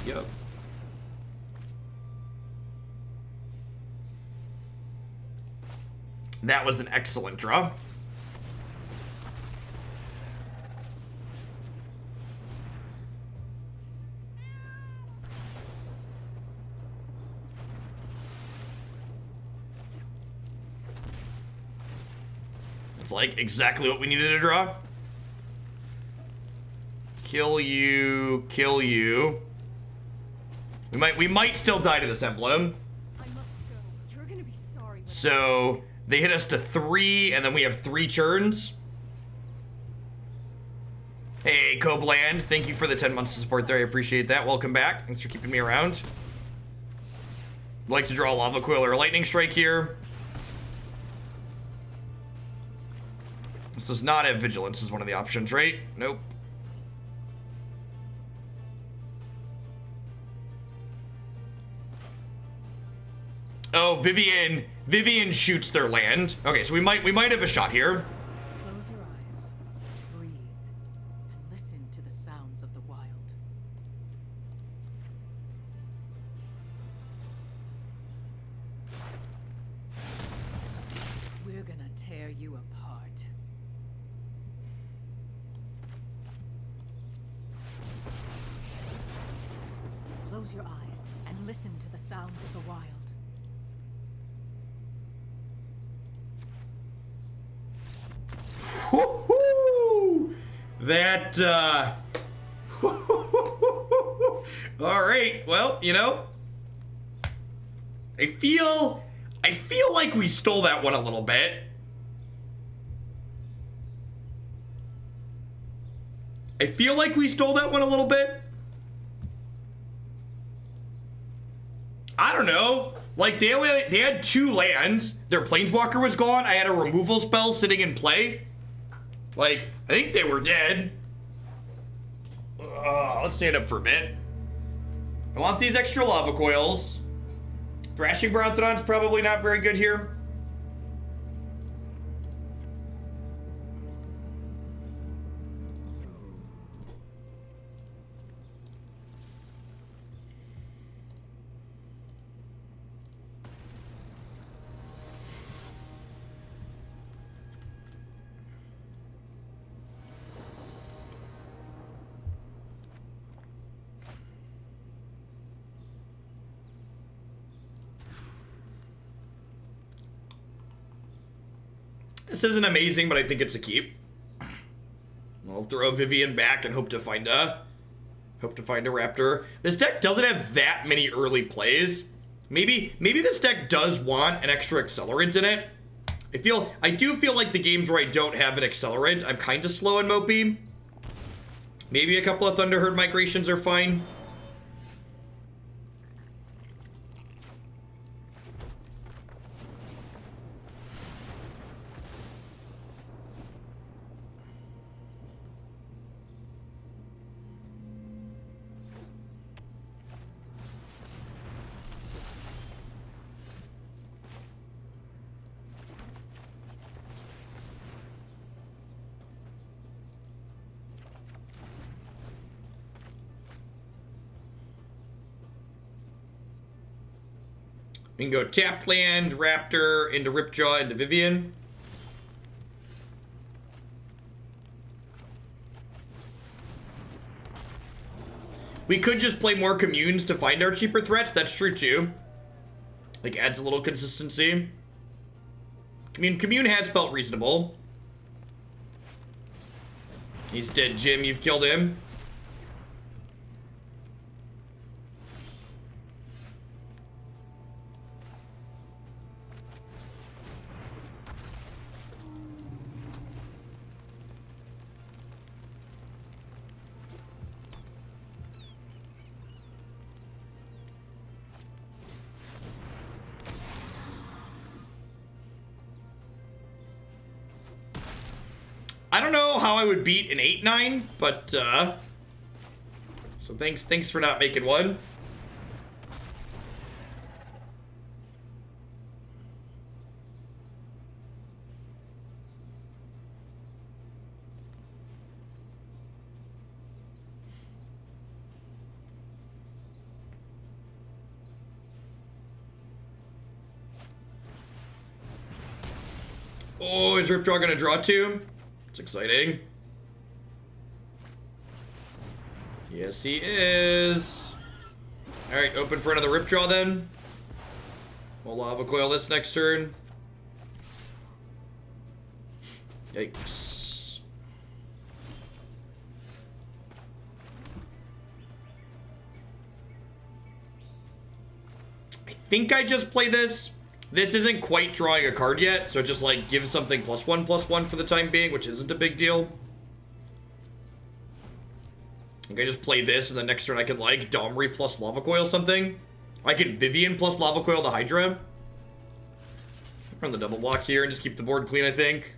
Yep. That was an excellent draw. Like exactly what we needed to draw. Kill you, kill you. We might still die to this emblem. I must go. You're gonna be sorry. So they hit us to 3, and then we have 3 turns. Hey, Cobland, thank you for the 10 months of support there. I appreciate that. Welcome back. Thanks for keeping me around. I'd like to draw a Lava Coil or a Lightning Strike here. This does not have Vigilance as one of the options, right? Nope. Oh, Vivien shoots their land. Okay, so we might have a shot here. Close your eyes, breathe, and listen to the sounds of the wild. We're gonna tear you apart. Close your eyes and listen to the sounds of the wild. Woo-hoo! That, all right, well, you know, I feel like we stole that one a little bit. I feel like we stole that one a little bit. I don't know. Like, they had 2 lands. Their Planeswalker was gone. I had a removal spell sitting in play. Like, I think they were dead. Let's stand up for a bit. I want these extra Lava Coils. Thrashing Brontodon's probably not very good here. This isn't amazing, but I think it's a keep. I'll throw Vivien back and hope to find a Raptor. This deck doesn't have that many early plays. Maybe this deck does want an extra accelerant in it. I do feel like the games where I don't have an accelerant, I'm kind of slow and mopey. Maybe a couple of Thunderherd migrations are fine. We can go tapped land, Raptor, into Ripjaw, into Vivien. We could just play more communes to find our cheaper threats. That's true too. Like, adds a little consistency. Commune has felt reasonable. He's dead, Jim. You've killed him. I don't know how I would beat an 8-9, but, so thanks for not making one. Oh, is Ripjaw gonna draw 2? It's exciting. Yes, he is. All right, open for another Ripjaw then. We'll Lava Coil this next turn. Yikes. I think I just play this. This isn't quite drawing a card yet, so it just like gives something +1/+1 for the time being, which isn't a big deal. I think I just play this, and the next turn I can like Domri plus Lava Coil something. I can Vivien plus Lava Coil the Hydra. Run the double block here and just keep the board clean, I think.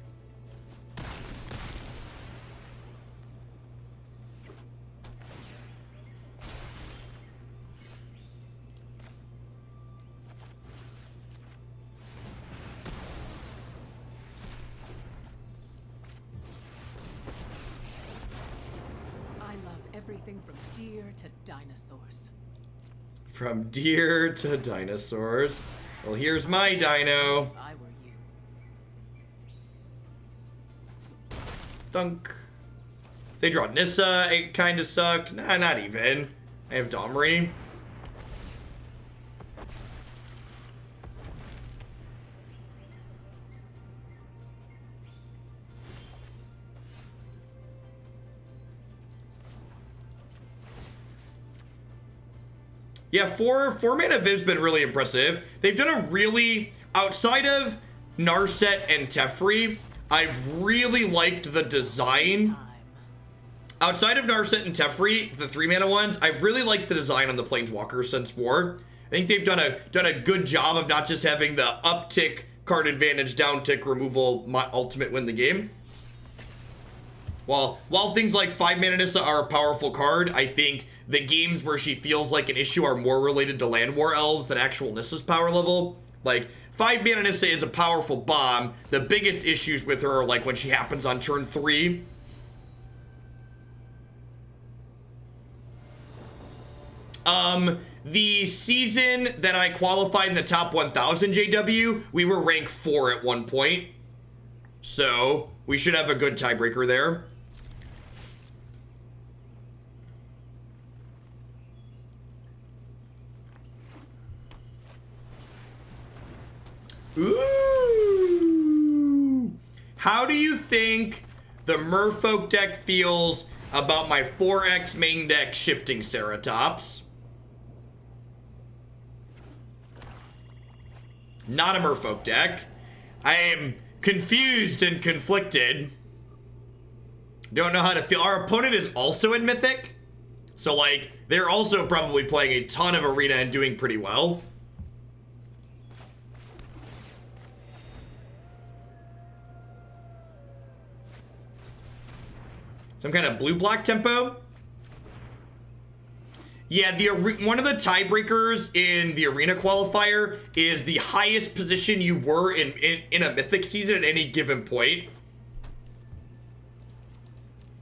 Everything from deer to dinosaurs. From deer to dinosaurs. Well, here's my dino. If I were you. Dunk. They draw Nissa. It kind of suck. Nah, not even. I have Domri. Yeah, four mana Viv's been really impressive. They've done a really, outside of Narset and Teferi, I've really liked the design. Outside of Narset and Teferi, the 3 mana ones, I've really liked the design on the Planeswalkers since War. I think they've done a good job of not just having the uptick card advantage, downtick removal, ultimate win the game. While things like 5 mana Nissa are a powerful card, I think the games where she feels like an issue are more related to Land War Elves than actual Nissa's power level. Like, 5 mana Nissa is a powerful bomb. The biggest issues with her are like when she happens on turn 3. The season that I qualified in the top 1000 JW, we were rank 4 at one point. So, we should have a good tiebreaker there. Ooh! How do you think the Merfolk deck feels about my 4X main deck Shifting Ceratops? Not a Merfolk deck. I am confused and conflicted. Don't know how to feel. Our opponent is also in Mythic. So, like, they're also probably playing a ton of Arena and doing pretty well. Some kind of blue-black tempo? Yeah, one of the tiebreakers in the Arena qualifier is the highest position you were in a Mythic season at any given point.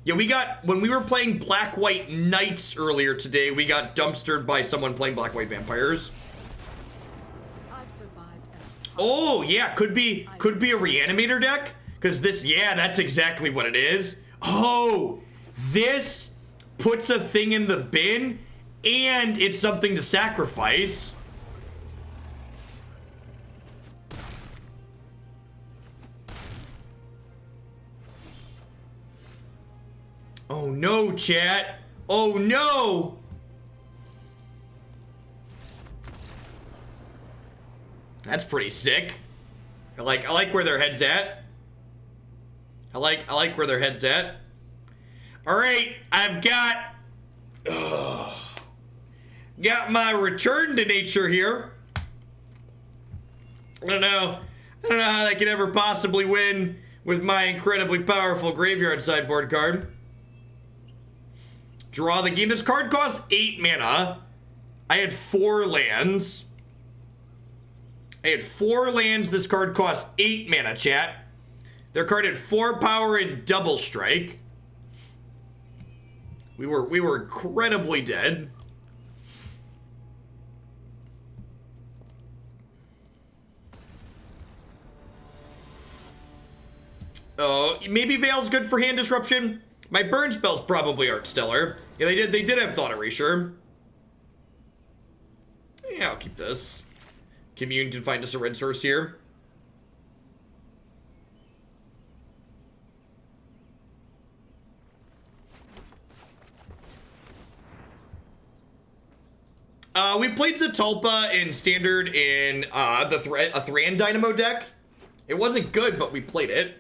Yeah, when we were playing Black-White Knights earlier today, we got dumpstered by someone playing Black-White Vampires. I've survived. Oh, yeah, could be a Reanimator deck? Because this, yeah, that's exactly what it is. Oh, this puts a thing in the bin, and it's something to sacrifice. Oh no, chat. Oh no. That's pretty sick. I like where their head's at. I like where their head's at. All right, I've got my return to nature here. I don't know how I could ever possibly win with my incredibly powerful graveyard sideboard card. Draw the game. This card costs 8 mana. I had 4 lands. This card costs 8 mana, chat. Their card had 4 power and double strike. We were incredibly dead. Oh, maybe Veil's good for hand disruption. My burn spells probably aren't stellar. Yeah, they did have Thought Erasure. Yeah, I'll keep this. Commune can find us a red source here. We played Zatalpa in Standard in a Thran Dynamo deck. It wasn't good, but we played it.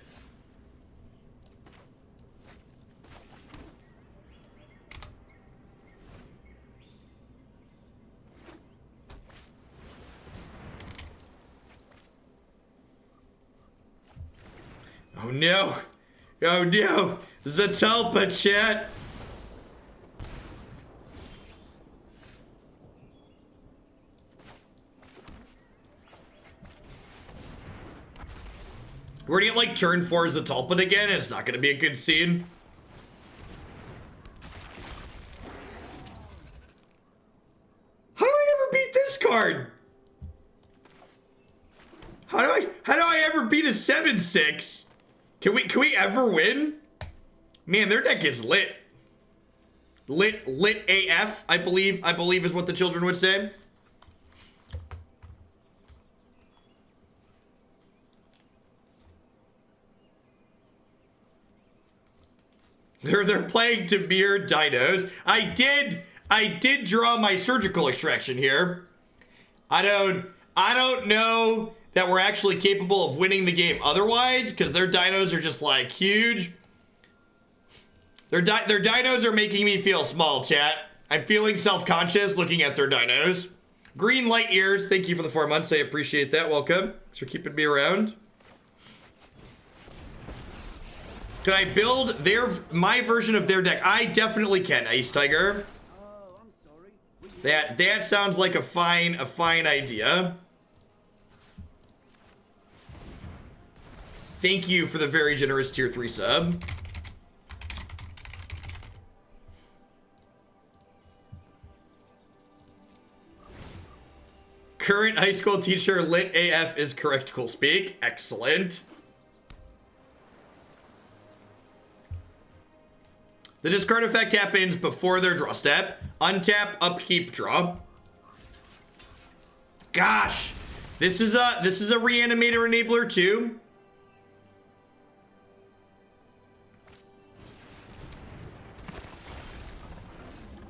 Oh no! Oh no! Zatalpa, chat! We're gonna get like turn 4 Zatalpa again, and it's not gonna be a good scene. How do I ever beat this card? How do I ever beat a 7/6? Can we ever win? Man, their deck is lit. Lit AF, I believe is what the children would say. They're playing Tamir Dinos. I I did draw my surgical extraction here. I don't know that we're actually capable of winning the game otherwise, because their dinos are just like huge. Their dinos are making me feel small, chat. I'm feeling self-conscious looking at their dinos. Green Light Ears, thank you for the 4 months. I appreciate that. Welcome. Thanks for keeping me around. Can I build my version of their deck? I definitely can, Ice Tiger. Oh, I'm sorry. That sounds like a fine idea. Thank you for the very generous tier 3 sub. Current high school teacher lit AF is correct, cool speak. Excellent. The discard effect happens before their draw step. Untap, upkeep, draw. Gosh, this is a reanimator enabler too.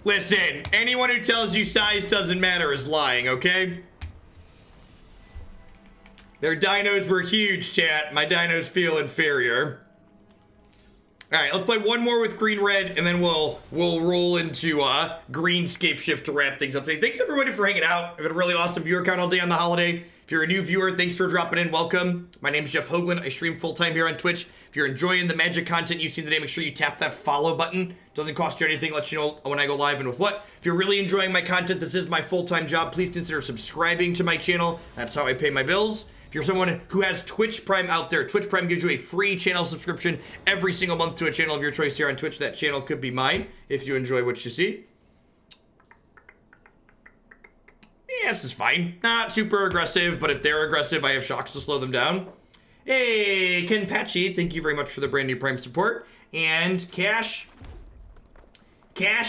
Listen, anyone who tells you size doesn't matter is lying, okay? Their dinos were huge, chat. My dinos feel inferior. All right, let's play one more with green-red, and then we'll roll into Greenscape Shift to wrap things up today. Thanks, everybody, for hanging out. I've got a really awesome viewer count all day on the holiday. If you're a new viewer, thanks for dropping in. Welcome. My name's Jeff Hoagland. I stream full-time here on Twitch. If you're enjoying the magic content you've seen today, make sure you tap that follow button. Doesn't cost you anything. Lets you know when I go live and with what. If you're really enjoying my content, this is my full-time job. Please consider subscribing to my channel. That's how I pay my bills. If you're someone who has Twitch Prime out there, Twitch Prime gives you a free channel subscription every single month to a channel of your choice here on Twitch. That channel could be mine if you enjoy what you see. Yeah, this is fine. Not super aggressive, but if they're aggressive, I have shocks to slow them down. Hey, Ken Patchy, thank you very much for the brand new Prime support. And Cash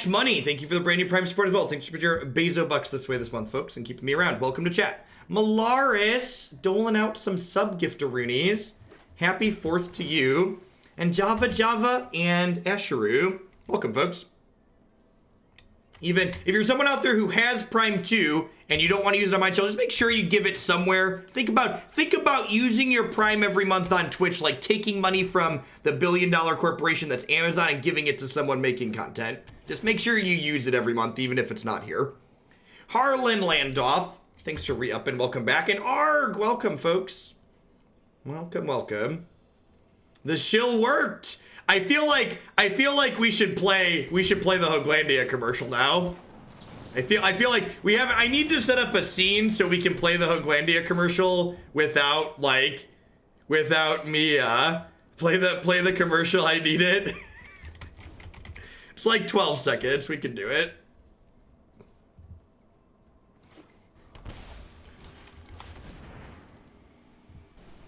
Money, thank you for the brand new Prime support as well. Thanks for your Bezo bucks this way this month, folks, and keeping me around. Welcome to chat. Malaris, doling out some sub-giftaroonies. Happy 4th to you. And Java and Asheru. Welcome, folks. Even if you're someone out there who has Prime 2 and you don't want to use it on my channel, just make sure you give it somewhere. Think about using your Prime every month on Twitch, like taking money from the billion-dollar corporation that's Amazon and giving it to someone making content. Just make sure you use it every month, even if it's not here. Harlan Landoff, thanks for re-upping. Welcome back. And Arg, welcome, folks. Welcome. The shill worked. I feel like we should play the Hoaglandia commercial now. I feel like I need to set up a scene so we can play the Hoaglandia commercial without me play the commercial. I need it. It's like 12 seconds. We can do it.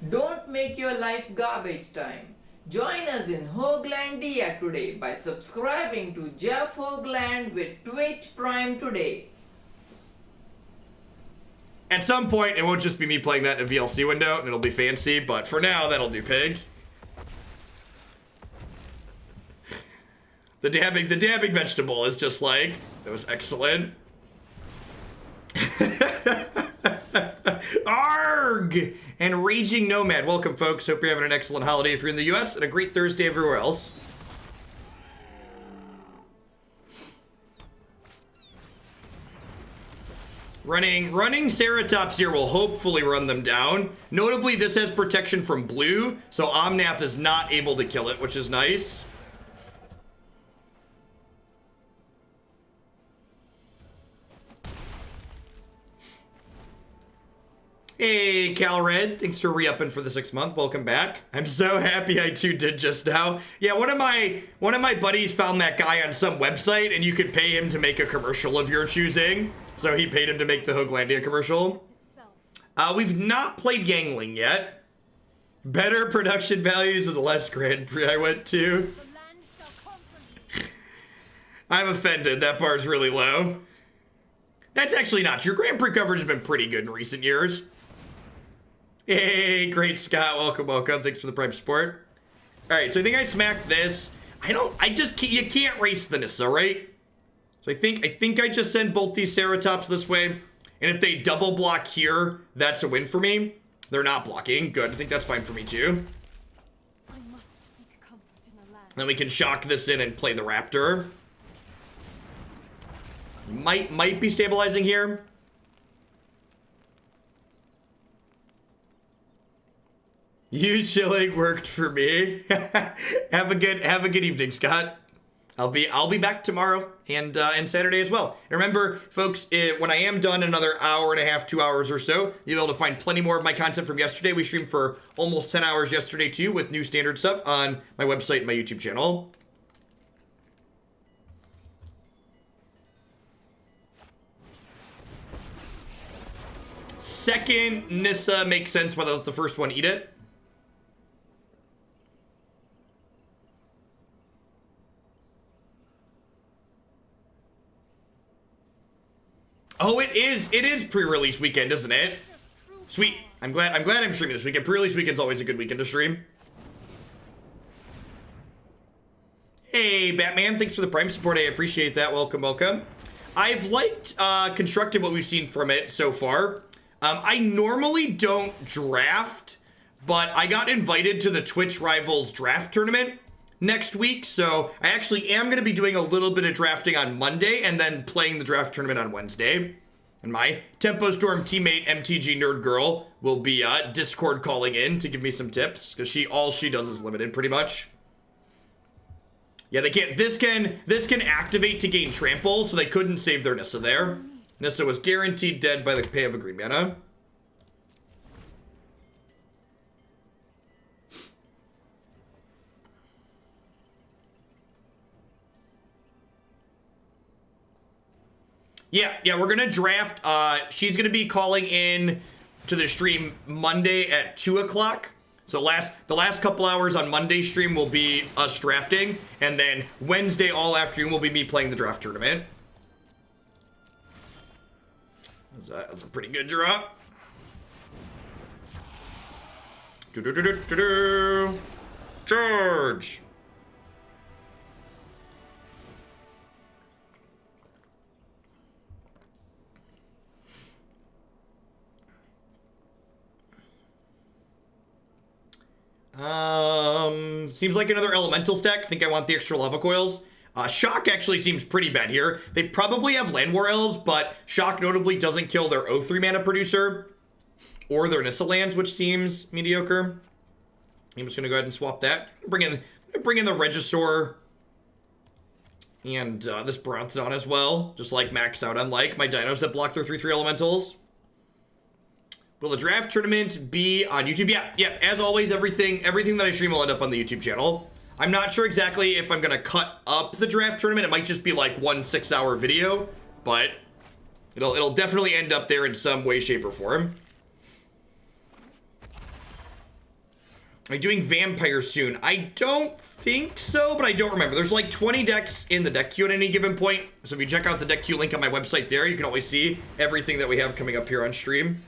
Don't make your life garbage time. Join us in Hoaglandia today by subscribing to Jeff Hoagland with Twitch Prime today. At some point, it won't just be me playing that in a VLC window, and it'll be fancy, but for now, that'll do, pig. The dabbing vegetable is just like, that was excellent. Arg! And Raging Nomad. Welcome, folks. Hope you're having an excellent holiday if you're in the US, and a great Thursday everywhere else. Running Ceratops here will hopefully run them down. Notably, this has protection from blue, so Omnath is not able to kill it, which is nice. Hey, Calred, thanks for re-upping for the 6th month. Welcome back. I'm so happy I too did just now. Yeah, one of my buddies found that guy on some website, and you could pay him to make a commercial of your choosing. So he paid him to make the Hoaglandia commercial. We've not played Gangling yet. Better production values of the last Grand Prix I went to. I'm offended. That bar's really low. That's actually not true. Grand Prix coverage has been pretty good in recent years. Hey, great Scott. Welcome. Thanks for the Prime support. All right, so I think I smacked this. You can't race the Nissa, right? So I think I just send both these Ceratops this way. And if they double block here, that's a win for me. They're not blocking. Good. I think that's fine for me too. I must seek comfort in the land. Then we can shock this in and play the Raptor. Might be stabilizing here. You shilling worked for me. Have a good evening, Scott. I'll be back tomorrow and Saturday as well. And remember, folks, when I am done another hour and a half, 2 hours or so, you'll be able to find plenty more of my content from yesterday. We streamed for almost 10 hours yesterday too, with new standard stuff on my website and my YouTube channel. Second Nissa makes sense whether that's the first one eat it. Oh, it is pre-release weekend, isn't it? Sweet. I'm glad I'm streaming this weekend. Pre-release weekend's always a good weekend to stream. Hey, Batman, thanks for the Prime support. I appreciate that. Welcome. I've liked constructed what we've seen from it so far. I normally don't draft, but I got invited to the Twitch Rivals draft tournament next week, so I actually am going to be doing a little bit of drafting on Monday and then playing the draft tournament on Wednesday. And my Tempo Storm teammate MTG Nerd Girl will be Discord calling in to give me some tips, because all she does is limited pretty much. Yeah, they can't. This can activate to gain trample, so they couldn't save their Nissa there. Nissa was guaranteed dead by the pay of a green mana. Yeah, we're gonna draft. She's gonna be calling in to the stream Monday at 2 o'clock. So the last couple hours on Monday's stream will be us drafting, and then Wednesday all afternoon will be me playing the draft tournament. That's a pretty good drop. Charge. Seems like another elemental stack. I think I want the extra lava coils. Shock actually seems pretty bad here. They probably have Land War Elves, but Shock notably doesn't kill their 0-3 mana producer or their Nissa lands, which seems mediocre. I'm just gonna go ahead and swap that. Bring in the Regisaur and this Brontodon as well. Just like max out on like my dinos that block their 3/3 elementals. Will the draft tournament be on YouTube? Yeah. As always, everything that I stream will end up on the YouTube channel. I'm not sure exactly if I'm gonna cut up the draft tournament. It might just be like 1 6-hour video, but it'll definitely end up there in some way, shape, or form. Are you doing vampires soon? I don't think so, but I don't remember. There's like 20 decks in the deck queue at any given point. So if you check out the deck queue link on my website there, you can always see everything that we have coming up here on stream.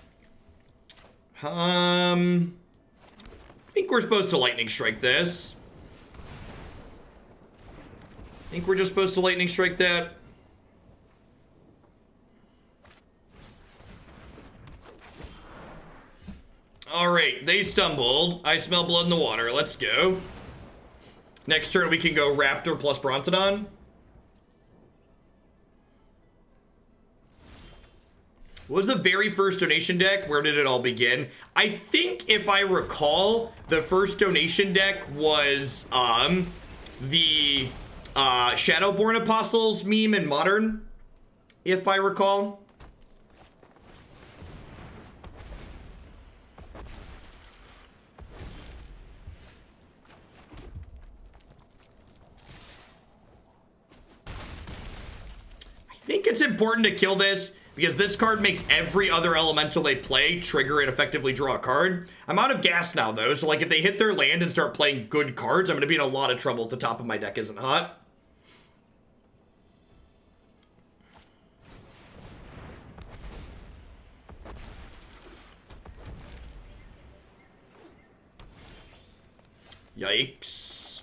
I think we're supposed to lightning strike this. I think we're just supposed to lightning strike that. All right, they stumbled. I smell blood in the water. Let's go. Next turn we can go Raptor plus Brontodon. What was the very first donation deck? Where did it all begin? I think, if I recall, the first donation deck was the Shadowborn Apostles meme in Modern, if I recall. I think it's important to kill this, because this card makes every other elemental they play trigger and effectively draw a card. I'm out of gas now, though, so like if they hit their land and start playing good cards, I'm going to be in a lot of trouble if the top of my deck isn't hot. Yikes.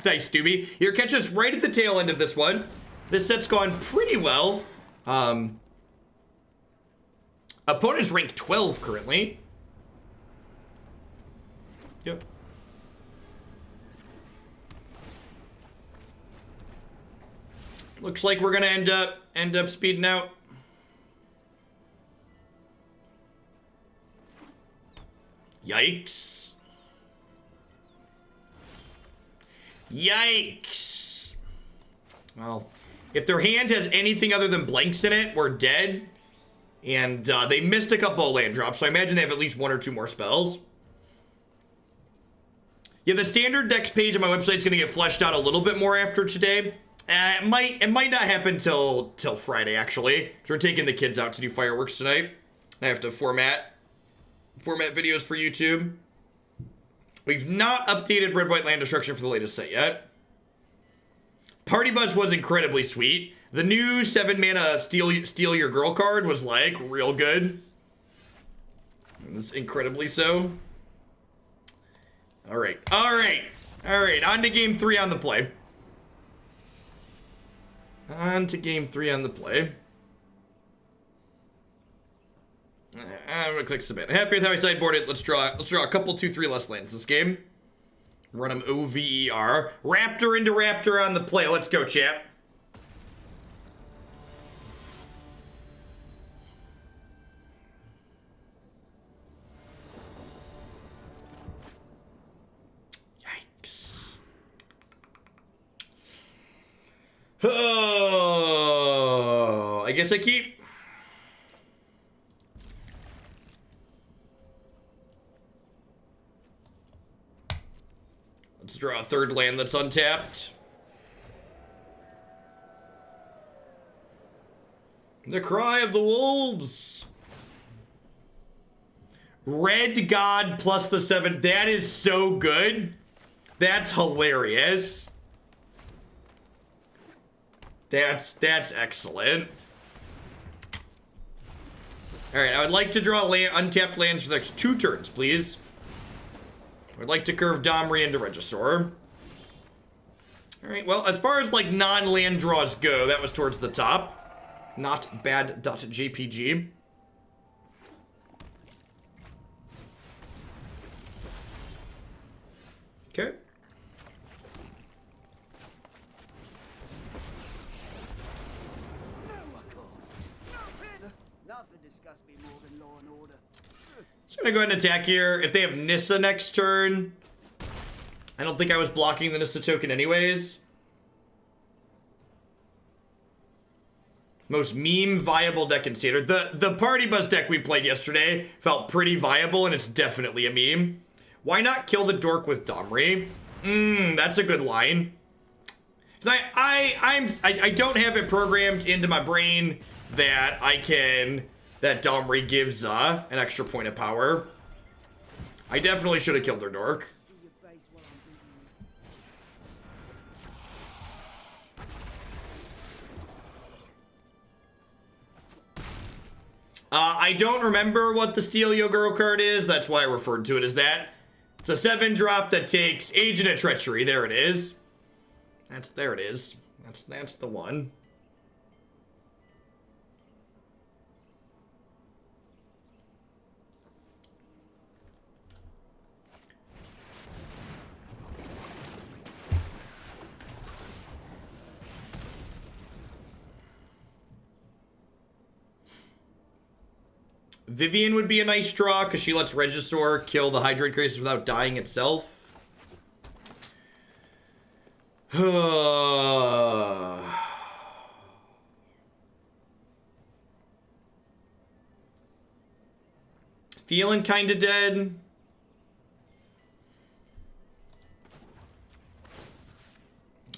Nice, Doobie. You're catching us right at the tail end of this one. This set's gone pretty well. Opponent's rank 12 currently. Yep. Looks like we're gonna end up speeding out. Yikes. Yikes. Well, if their hand has anything other than blanks in it, we're dead. And they missed a couple of land drops, so I imagine they have at least 1 or 2 more spells. Yeah, the standard decks page on my website is going to get fleshed out a little bit more after today. It might not happen till Friday, actually. Because we're taking the kids out to do fireworks tonight. I have to format videos for YouTube. We've not updated Red White Land Destruction for the latest set yet. Party Buzz was incredibly sweet. The new 7-mana Steal Your Girl card was like real good. It's incredibly so. All right. On to game 3 on the play. I'm gonna click submit. Happy with how I sideboarded. Let's draw a couple 2-3 less lands this game. Run them OVER. Raptor into Raptor on the play. Let's go, chap. Yikes. Oh, I guess I keep. Let's draw a third land that's untapped. The Cry of the Wolves. Red God plus the 7. That is so good. That's hilarious. That's excellent. All right, I would like to draw untapped lands for the next 2 turns, please. I'd like to curve Domri into Regisaur. All right, well, as far as like non-land draws go, that was towards the top. Not bad.jpg. Okay. Nothing disgusts me more than law and order. So I'm gonna go ahead and attack here. If they have Nissa next turn, I don't think I was blocking the Nissa token anyways. Most meme viable deck in Standard. The Party Buzz deck we played yesterday felt pretty viable, and it's definitely a meme. Why not kill the dork with Domri? That's a good line. I don't have it programmed into my brain that that Domri gives an extra point of power. I definitely should have killed their dork. See your face while I'm beating you. I don't remember what the Steal Your Girl card is. That's why I referred to it as that. It's a 7-drop that takes Agent of Treachery. There it is. There it is. That's the one. Vivien would be a nice draw because she lets Regisaur kill the Hydroid Creatures without dying itself. Feeling kind of dead.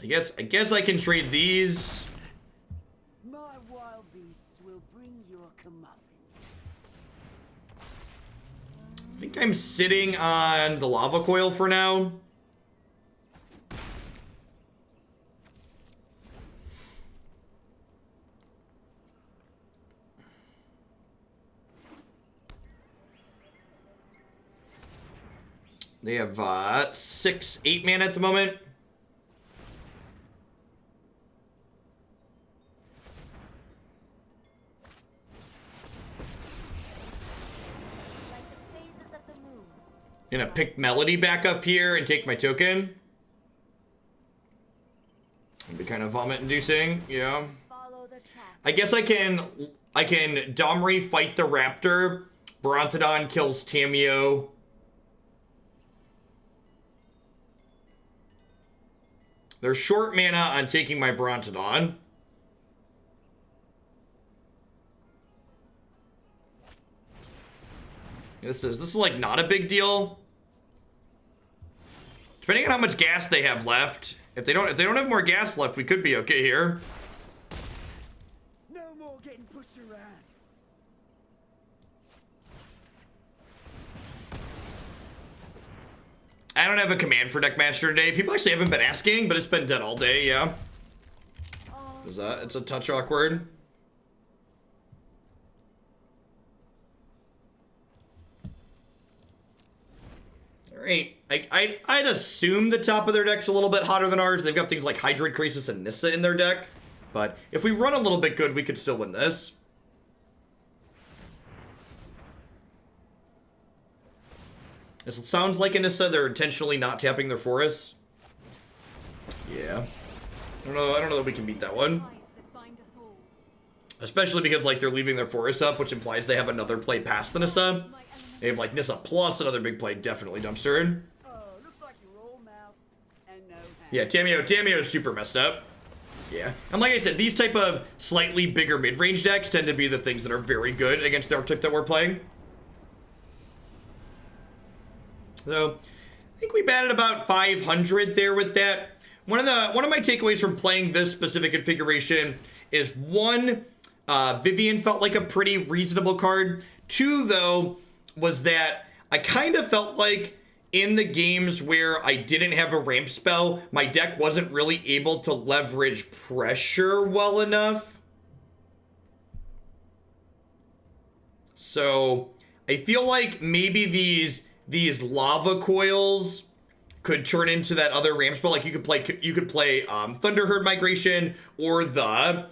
I guess I can trade these. My wild beasts will bring your comeuppance. I think I'm sitting on the Lava Coil for now. They have 6, 8 mana at the moment. Gonna pick Melody back up here and take my token. It'd be kind of vomit-inducing, yeah. Follow the track. I guess I can Domri fight the Raptor. Brontodon kills Tamio. They're short mana on taking my Brontodon. This is like not a big deal. Depending on how much gas they have left. If they don't have more gas left, we could be okay here. No more getting pushed around. I don't have a command for Deckmaster today. People actually haven't been asking, but it's been dead all day, yeah. It's a touch awkward. Alright, I'd assume the top of their deck's a little bit hotter than ours. They've got things like Hydroid Crisis and Nissa in their deck. But if we run a little bit good, we could still win this. This sounds like a Nissa. They're intentionally not tapping their forests. Yeah. I don't know that we can beat that one. Ties that bind us all. Especially because, like, they're leaving their forest up, which implies they have another play past the Nissa. They have, like, Nissa plus another big play, definitely dumpstered. Oh, looks like you're all mouth and no hand. Yeah, Tamio is super messed up. Yeah. And like I said, these type of slightly bigger mid-range decks tend to be the things that are very good against the archetype that we're playing. So, I think we batted about 500 there with that. One of my takeaways from playing this specific configuration is one, Vivien felt like a pretty reasonable card. Two, though, was that I kind of felt like in the games where I didn't have a ramp spell, my deck wasn't really able to leverage pressure well enough. So I feel like maybe these Lava Coils could turn into that other ramp spell. Like you could play Thunderherd Migration, or the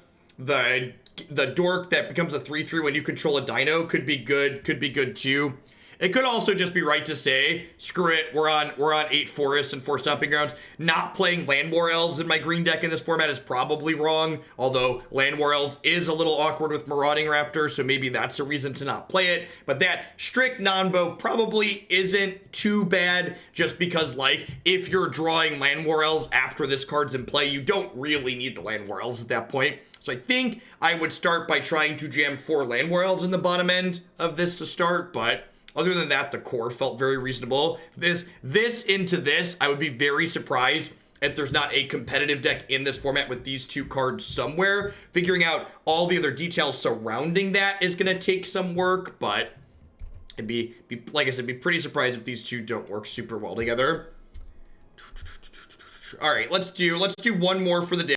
dork that becomes a 3/3 when you control a dino could be good too. It could also just be right to say, screw it, we're on 8 forests and 4 stomping grounds. Not playing Land War Elves in my green deck in this format is probably wrong, although Land War Elves is a little awkward with Marauding Raptor, so maybe that's a reason to not play it. But that strict non-bow probably isn't too bad, just because, like, if you're drawing Land War Elves after this card's in play, you don't really need the Land War Elves at that point. So I think I would start by trying to jam 4 Land War Elves in the bottom end of this to start, but other than that, the core felt very reasonable. This into this, I would be very surprised if there's not a competitive deck in this format with these 2 cards somewhere. Figuring out all the other details surrounding that is going to take some work, but I'd be like I said, be pretty surprised if these 2 don't work super well together. All right, let's do one more for the day.